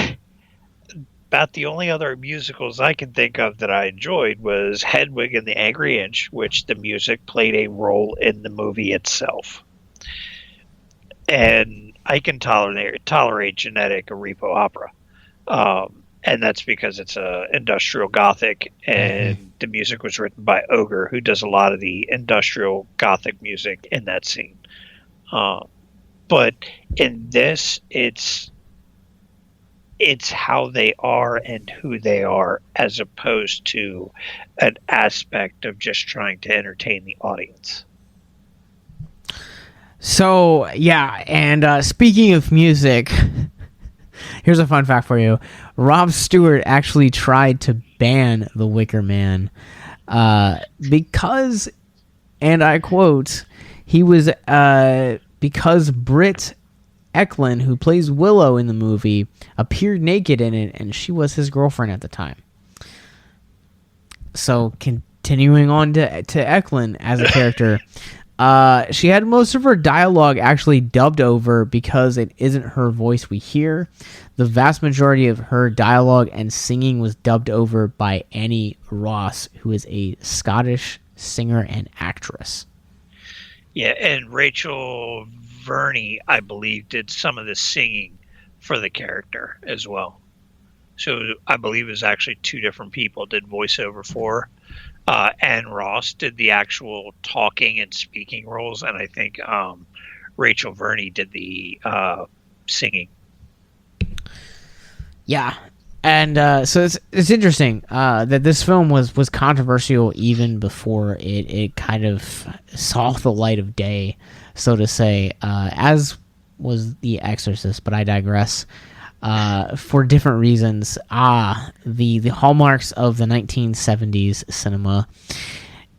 about the only other musicals I can think of that I enjoyed was Hedwig and the Angry Inch, which the music played a role in the movie itself. And I can tolerate Genetic, a repo opera. And that's because it's industrial gothic, and the music was written by Ogre, who does a lot of the industrial gothic music in that scene. But in this, it's how they are and who they are, as opposed to an aspect of just trying to entertain the audience. So, yeah, and speaking of music, here's a fun fact for you. Rob Stewart actually tried to ban The Wicker Man because, and I quote, he was because Britt Eklund, who plays Willow in the movie, appeared naked in it, and she was his girlfriend at the time. So continuing on to Eklund as a character, she had most of her dialogue actually dubbed over because it isn't her voice we hear. The vast majority of her dialogue and singing was dubbed over by Annie Ross, who is a Scottish singer and actress. Yeah, and Rachel Verney, I believe, did some of the singing for the character as well. So I believe it was actually two different people did voiceover for her. Anne Ross did the actual talking and speaking roles, and I think Rachel Verney did the singing. Yeah. And so it's interesting that this film was controversial even before it kind of saw the light of day, so to say, as was The Exorcist, but I digress. For different reasons. The hallmarks of the 1970s cinema.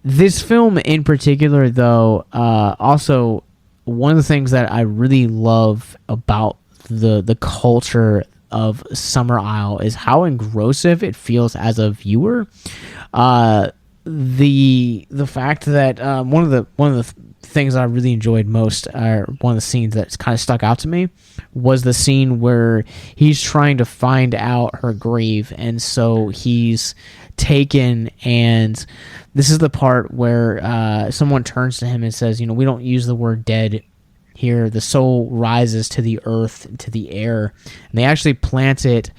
This film in particular, though, also one of the things that I really love about the culture of Summer Isle is how engrossive it feels as a viewer. The fact that one of the things I really enjoyed most, or one of the scenes that kind of stuck out to me, was the scene where he's trying to find out her grave, and so he's taken, and this is the part where someone turns to him and says, we don't use the word dead here. The soul rises to the earth, to the air, and they actually planted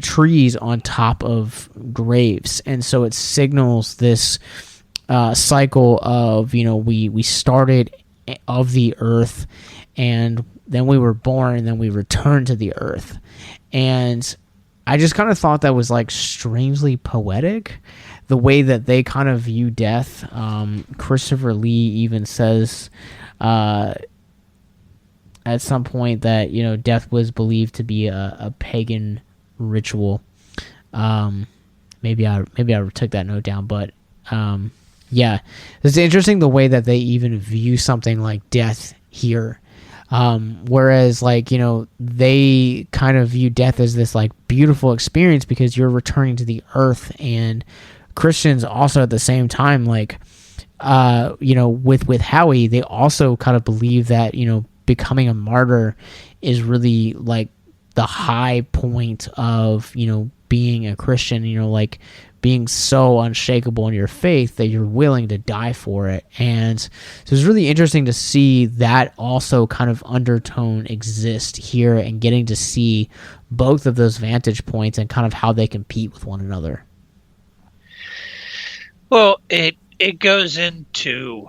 trees on top of graves, and so it signals this cycle of we started of the earth, and then we were born, and then we returned to the earth. And I just kind of thought that was like strangely poetic, the way that they kind of view death. Christopher Lee even says at some point that death was believed to be a pagan ritual. Maybe I took that note down, but yeah, it's interesting the way that they even view something like death here. Whereas, like, you know, they kind of view death as this like beautiful experience because you're returning to the earth. And Christians also at the same time, like, you know, with Howie, they also kind of believe that, you know, becoming a martyr is really like the high point of, you know, being a Christian, you know, like being so unshakable in your faith that you're willing to die for it. And so it's really interesting to see that also kind of undertone exist here and getting to see both of those vantage points and kind of how they compete with one another. Well, it goes into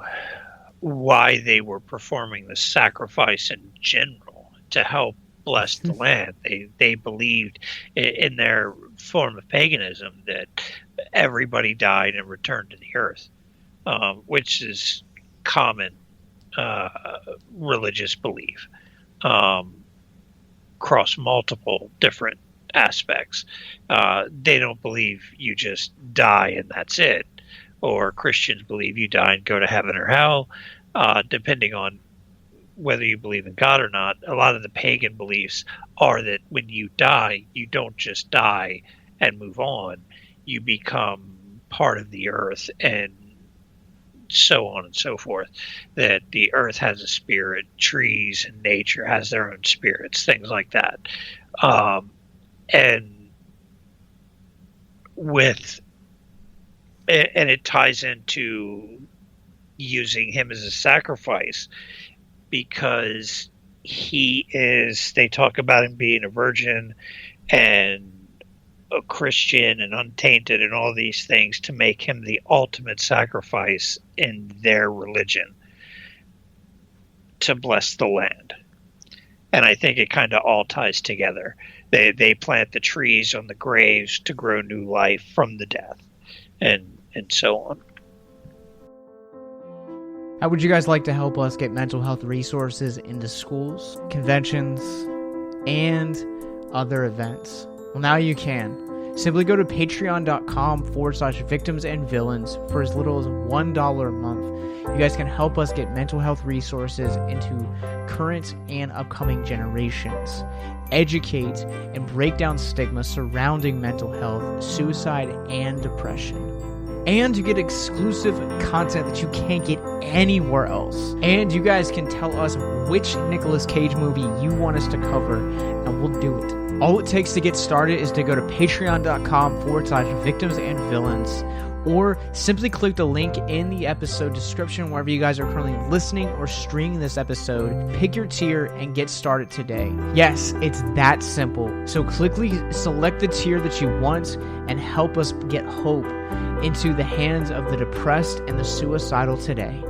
why they were performing the sacrifice in general to help bless the land. They believed in their form of paganism that everybody died and returned to the earth, which is common religious belief across multiple different aspects. They don't believe you just die and that's it. Or Christians believe you die and go to heaven or hell, depending on whether you believe in God or not. A lot of the pagan beliefs are that when you die, you don't just die and move on. You become part of the earth and so on and so forth. That the earth has a spirit, trees and nature has their own spirits, things like that. And it ties into using him as a sacrifice because they talk about him being a virgin and a Christian and untainted and all these things to make him the ultimate sacrifice in their religion to bless the land. And I think it kind of all ties together. They plant the trees on the graves to grow new life from the death and so on. How would you guys like to help us get mental health resources into schools, conventions, and other events? Well, now you can. Simply go to patreon.com/victims and villains for as little as $1 a month. You guys can help us get mental health resources into current and upcoming generations, educate and break down stigma surrounding mental health, suicide, and depression. And you get exclusive content that you can't get anywhere else. And you guys can tell us which Nicolas Cage movie you want us to cover, and we'll do it. All it takes to get started is to go to patreon.com/victims and villains, or simply click the link in the episode description wherever you guys are currently listening or streaming this episode. Pick your tier and get started today. Yes, it's that simple. So quickly select the tier that you want and help us get hope into the hands of the depressed and the suicidal today.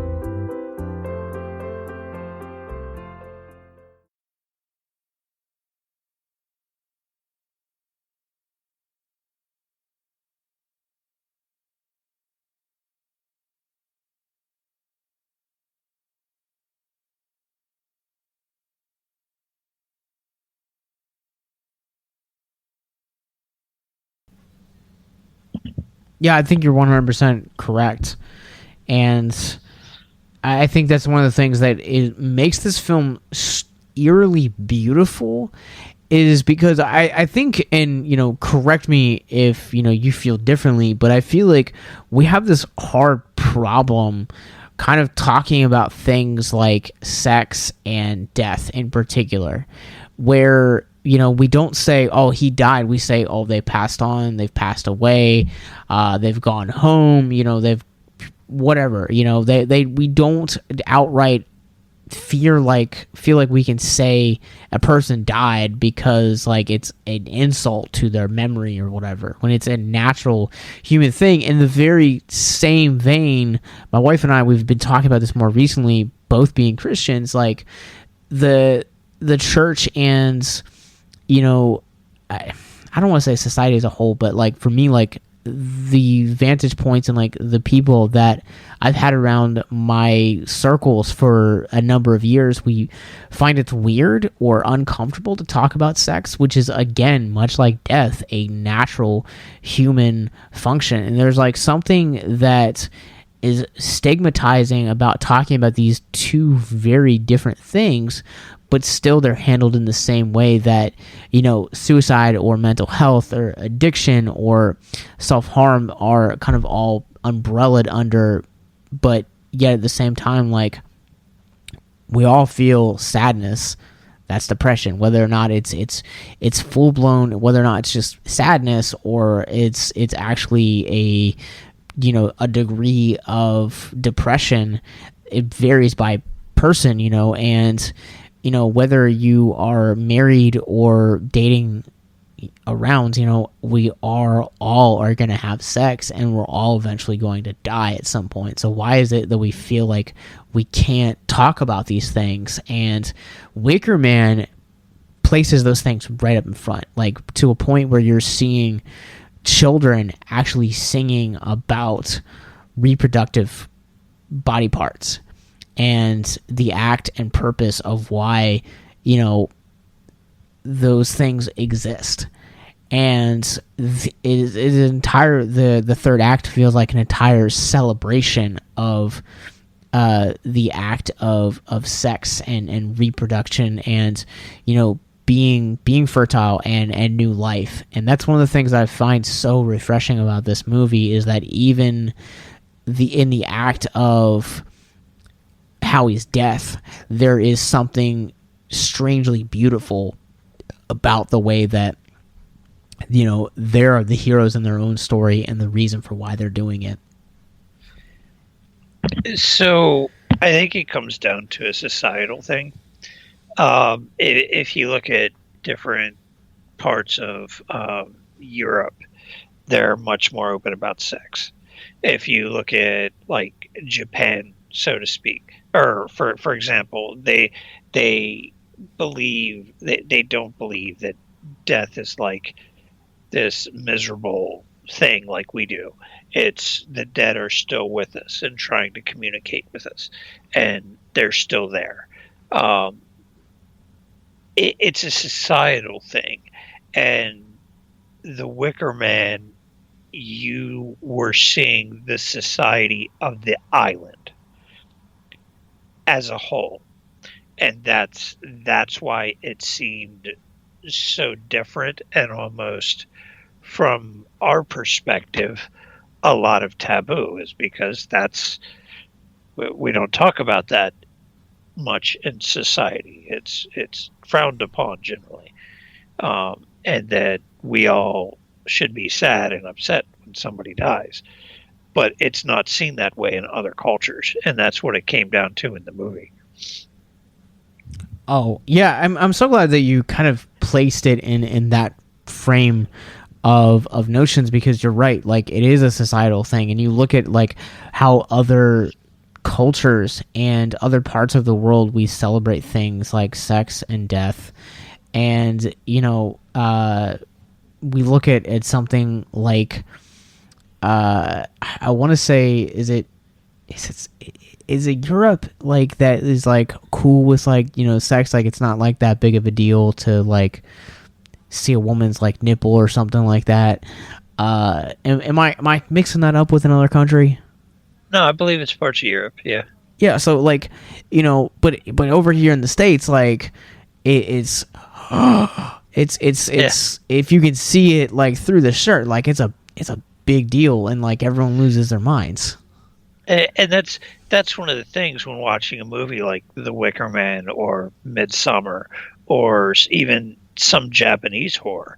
Yeah, I think you're 100% correct. And I think that's one of the things that it makes this film eerily beautiful is because I think, and, you know, correct me if, you know, you feel differently, but I feel like we have this hard problem kind of talking about things like sex and death in particular, where, you know, we don't say, oh, he died. We say, oh, they passed on, they've passed away, they've gone home, you know, they've whatever, you know, we don't outright feel like we can say a person died because like it's an insult to their memory or whatever, when it's a natural human thing. In the very same vein, my wife and I, we've been talking about this more recently, both being Christians, like the church and, you know, I don't want to say society as a whole, but like for me, like the vantage points and like the people that I've had around my circles for a number of years, we find it weird or uncomfortable to talk about sex, which is, again, much like death, a natural human function. And there's like something that is stigmatizing about talking about these two very different things. but still they're handled in the same way that, suicide or mental health or addiction or self-harm are kind of all umbrellaed under, but yet at the same time, like, we all feel sadness. That's depression, whether or not it's full blown, whether or not it's just sadness or it's actually a degree of depression. It varies by person, and whether you are married or dating around, we all are going to have sex, and we're all eventually going to die at some point. So why is it that we feel like we can't talk about these things? And Wicker Man places those things right up in front, like to a point where you're seeing children actually singing about reproductive body parts and the act and purpose of why those things exist. And the third act feels like an entire celebration of the act of sex and reproduction and being fertile and new life. And that's one of the things that I find so refreshing about this movie, is that even in the act of Howie's death, there is something strangely beautiful about the way that they're the heroes in their own story and the reason for why they're doing it. So I think it comes down to a societal thing. If you look at different parts of Europe, they're much more open about sex. If you look at like Japan, so to speak, or for example, they believe they don't believe that death is like this miserable thing like we do. It's the dead are still with us and trying to communicate with us, and they're still there. It's a societal thing, and the Wicker Man, you were seeing the society of the island as a whole, and that's why it seemed so different and almost, from our perspective, a lot of taboo, is because we don't talk about that much in society. It's frowned upon generally, and that we all should be sad and upset when somebody dies, but it's not seen that way in other cultures, and that's what it came down to in the movie. Oh yeah, I'm so glad that you kind of placed it in that frame of notions, because you're right. Like, it is a societal thing, and you look at like how other cultures and other parts of the world we celebrate things like sex and death, and we look at something like I want to say is it Europe, like, that is like cool with like sex, like it's not like that big of a deal to like see a woman's like nipple or something like that. Am I mixing that up with another country? No, I believe it's parts of Europe. Yeah, so like but over here in the States, like it's if you can see it like through the shirt, like it's a big deal, and like everyone loses their minds. And that's one of the things when watching a movie like The Wicker Man or Midsummer or even some Japanese horror.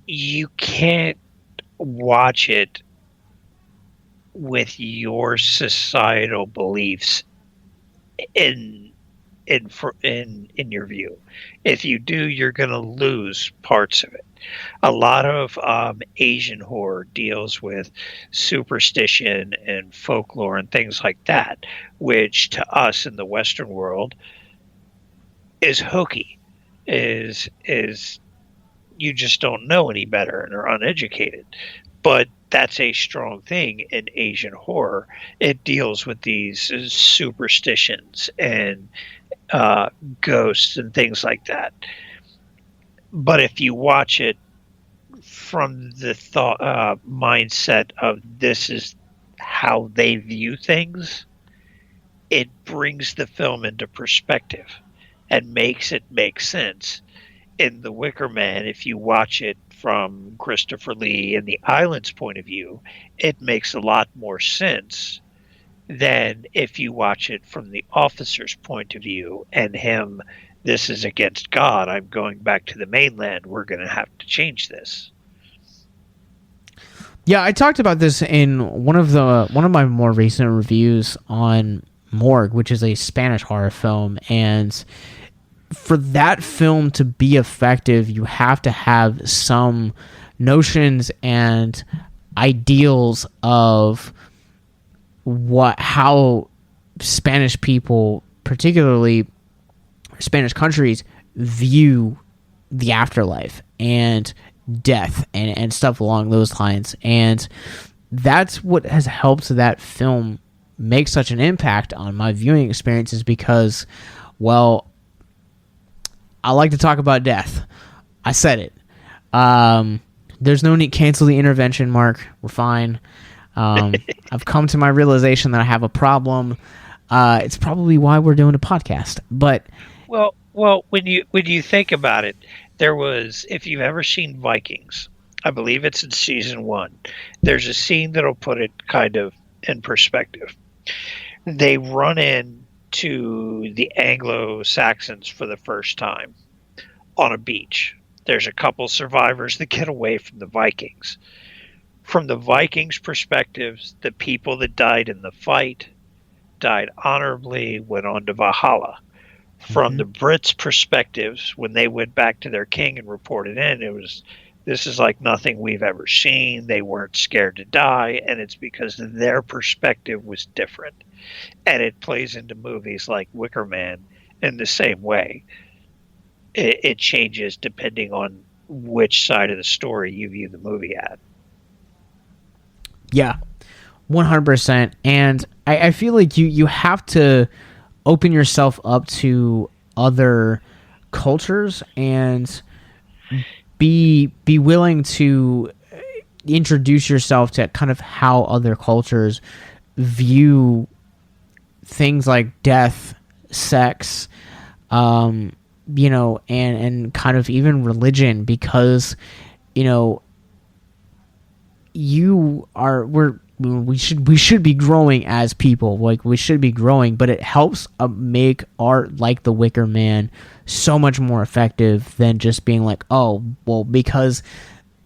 You can't watch it with your societal beliefs in your view. If you do, you're going to lose parts of it. A lot of Asian horror deals with superstition and folklore and things like that, which to us in the Western world is hokey, is you just don't know any better and are uneducated. But that's a strong thing in Asian horror. It deals with these superstitions and ghosts and things like that. But if you watch it from the thought mindset of this is how they view things, it brings the film into perspective. and makes it make sense. In The Wicker Man, if you watch it from Christopher Lee and the island's point of view, it makes a lot more sense than if you watch it from the officer's point of view and him, this is against God. I'm going back to the mainland. We're going to have to change this. Yeah, I talked about this in one of my more recent reviews on Morgue, which is a Spanish horror film, and for that film to be effective, you have to have some notions and ideals of how Spanish people, particularly Spanish countries, view the afterlife and death and stuff along those lines. And that's what has helped that film make such an impact on my viewing experiences because, well, I like to talk about death. I said it. There's no need. Cancel the intervention, Mark. We're fine. I've come to my realization that I have a problem. It's probably why we're doing a podcast. But well, when you think about it, there was, if you've ever seen Vikings, I believe it's in season 1. There's a scene that'll put it kind of in perspective. They run in to the Anglo-Saxons for the first time on a beach. There's a couple survivors that get away from the Vikings. From the Vikings' perspectives, the people that died in the fight died honorably, went on to Valhalla. From the Brits' perspectives, when they went back to their king and reported in, this is like nothing we've ever seen. They weren't scared to die, and it's because their perspective was different. And it plays into movies like Wicker Man in the same way. It changes depending on which side of the story you view the movie at. Yeah, 100%. And I feel like you have to open yourself up to other cultures and be willing to introduce yourself to kind of how other cultures view things like death, sex, and kind of even religion, because we should be growing as people. Like, we should be growing, but it helps make art like The Wicker Man so much more effective than just being like, oh, well, because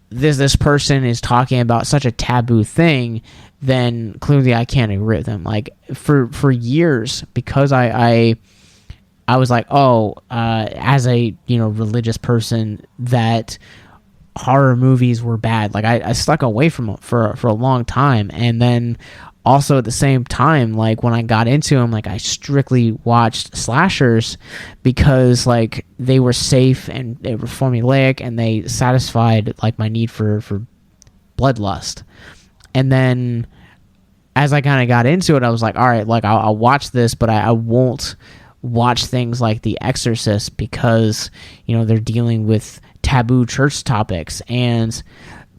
this person is talking about such a taboo thing, then clearly I can't agree with them. Like, for years, because I was like, oh, as a religious person, that horror movies were bad. Like, I stuck away from them for a long time. And then also at the same time, like, when I got into them, like, I strictly watched slashers because, like, they were safe and they were formulaic and they satisfied, like, my need for bloodlust. And then as I kind of got into it, I was like, all right, like, I'll watch this, but I won't watch things like The Exorcist because they're dealing with taboo church topics. And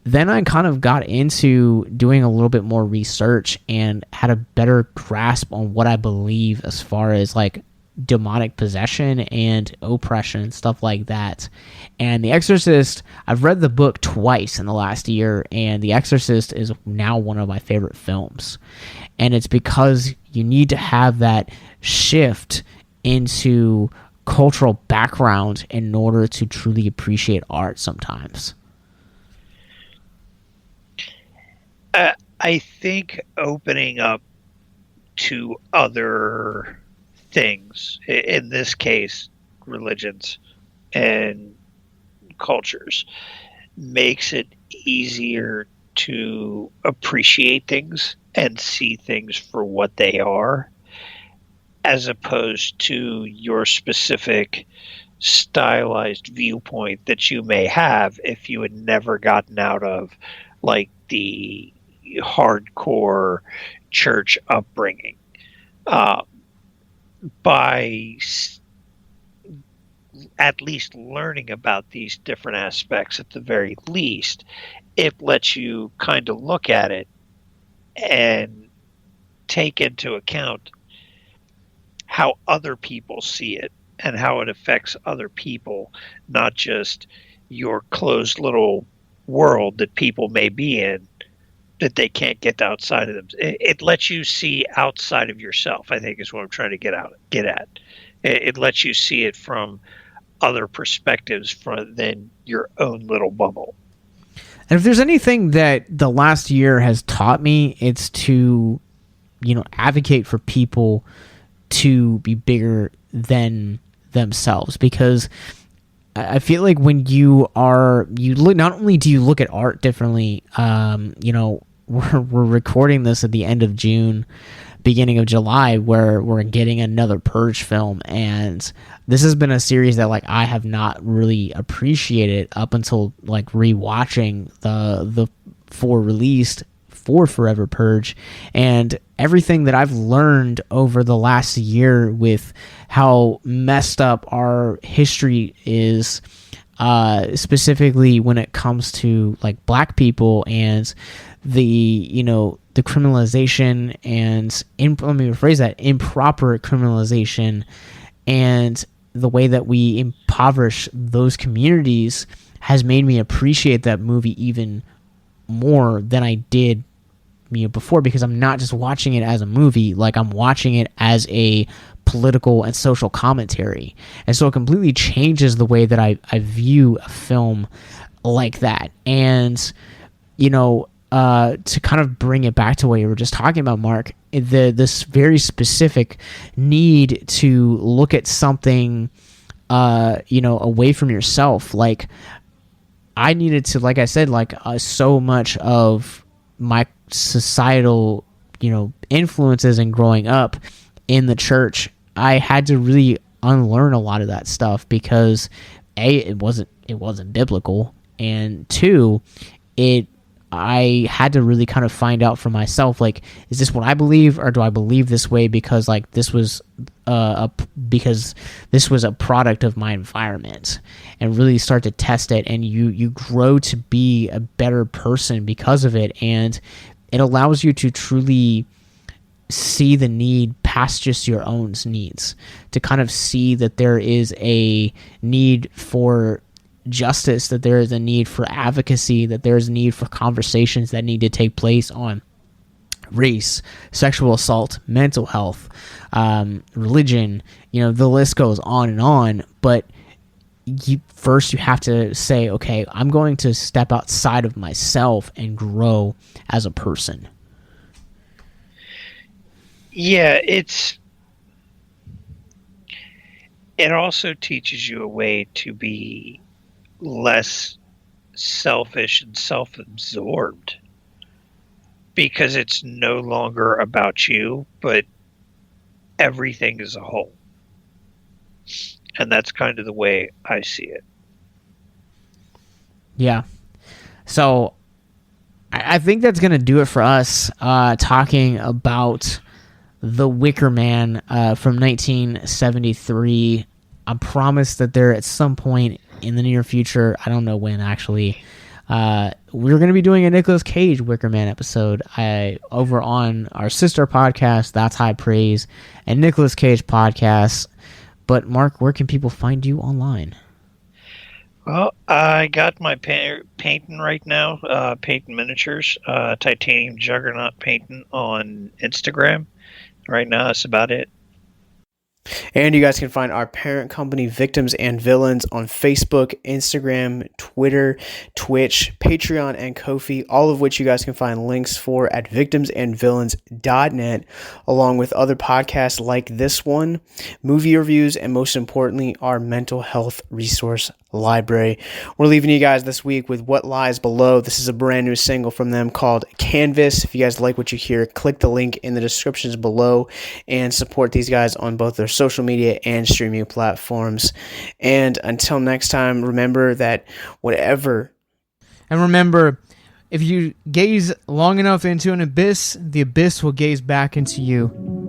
then I kind of got into doing a little bit more research and had a better grasp on what I believe as far as like demonic possession and oppression and stuff like that. And The Exorcist, I've read the book twice in the last year, and The Exorcist is now one of my favorite films. And it's because you need to have that shift into cultural background in order to truly appreciate art sometimes. I think opening up to other things, in this case, religions and cultures, makes it easier to appreciate things and see things for what they are, as opposed to your specific stylized viewpoint that you may have if you had never gotten out of, like, the hardcore church upbringing. By at least learning about these different aspects, at the very least, it lets you kind of look at it and take into account how other people see it and how it affects other people, not just your closed little world that people may be in that they can't get outside of them. It lets you see outside of yourself, I think is what I'm trying to get at. It lets you see it from other perspectives than your own little bubble. And if there's anything that the last year has taught me, it's to, advocate for people to be bigger than themselves, because I feel like when you look, not only do you look at art differently, we're recording this at the end of June, beginning of July, where we're getting another Purge film, and this has been a series that I have not really appreciated up until rewatching the four released for Forever Purge, and everything that I've learned over the last year with how messed up our history is, specifically when it comes to black people and the criminalization and let me rephrase that, improper criminalization, and the way that we impoverish those communities has made me appreciate that movie even more than I did before, because I'm not just watching it as a movie, I'm watching it as a political and social commentary, and so it completely changes the way that I view a film like that. And to kind of bring it back to what you were just talking about, Mark, this very specific need to look at something away from yourself. I needed to, like I said, so much of my societal influences and growing up in the church, I had to really unlearn a lot of that stuff, because A, it wasn't biblical, and two, I had to really kind of find out for myself, is this what I believe, or do I believe this way because this was because this was a product of my environment, and really start to test it, and you grow to be a better person because of it, and it allows you to truly see the need past just your own needs, to kind of see that there is a need for justice, that there is a need for advocacy, that there is a need for conversations that need to take place on race, sexual assault, mental health, religion, the list goes on and on. But you have to say, okay, I'm going to step outside of myself and grow as a person. Yeah, it also teaches you a way to be less selfish and self-absorbed, because it's no longer about you, but everything as a whole. And that's kind of the way I see it. Yeah. So I think that's going to do it for us, talking about The Wicker Man from 1973. I promise that there at some point in the near future, I don't know when actually, we're going to be doing a Nicolas Cage Wicker Man episode over on our sister podcast, That's High Praise, and Nicolas Cage podcast. But Mark, where can people find you online? Well, I got my painting right now, painting miniatures, titanium juggernaut painting on Instagram. Right now, that's about it. And you guys can find our parent company, Victims and Villains, on Facebook, Instagram, Twitter, Twitch, Patreon, and Ko-fi, all of which you guys can find links for at victimsandvillains.net, along with other podcasts like this one, movie reviews, and most importantly, our mental health resource library. We're leaving you guys this week with What Lies Below. This is a brand new single from them called Canvas. If you guys like what you hear, click the link in the descriptions below and support these guys on both their social media and streaming platforms. And until next time, remember that whatever... And remember, if you gaze long enough into an abyss, the abyss will gaze back into you.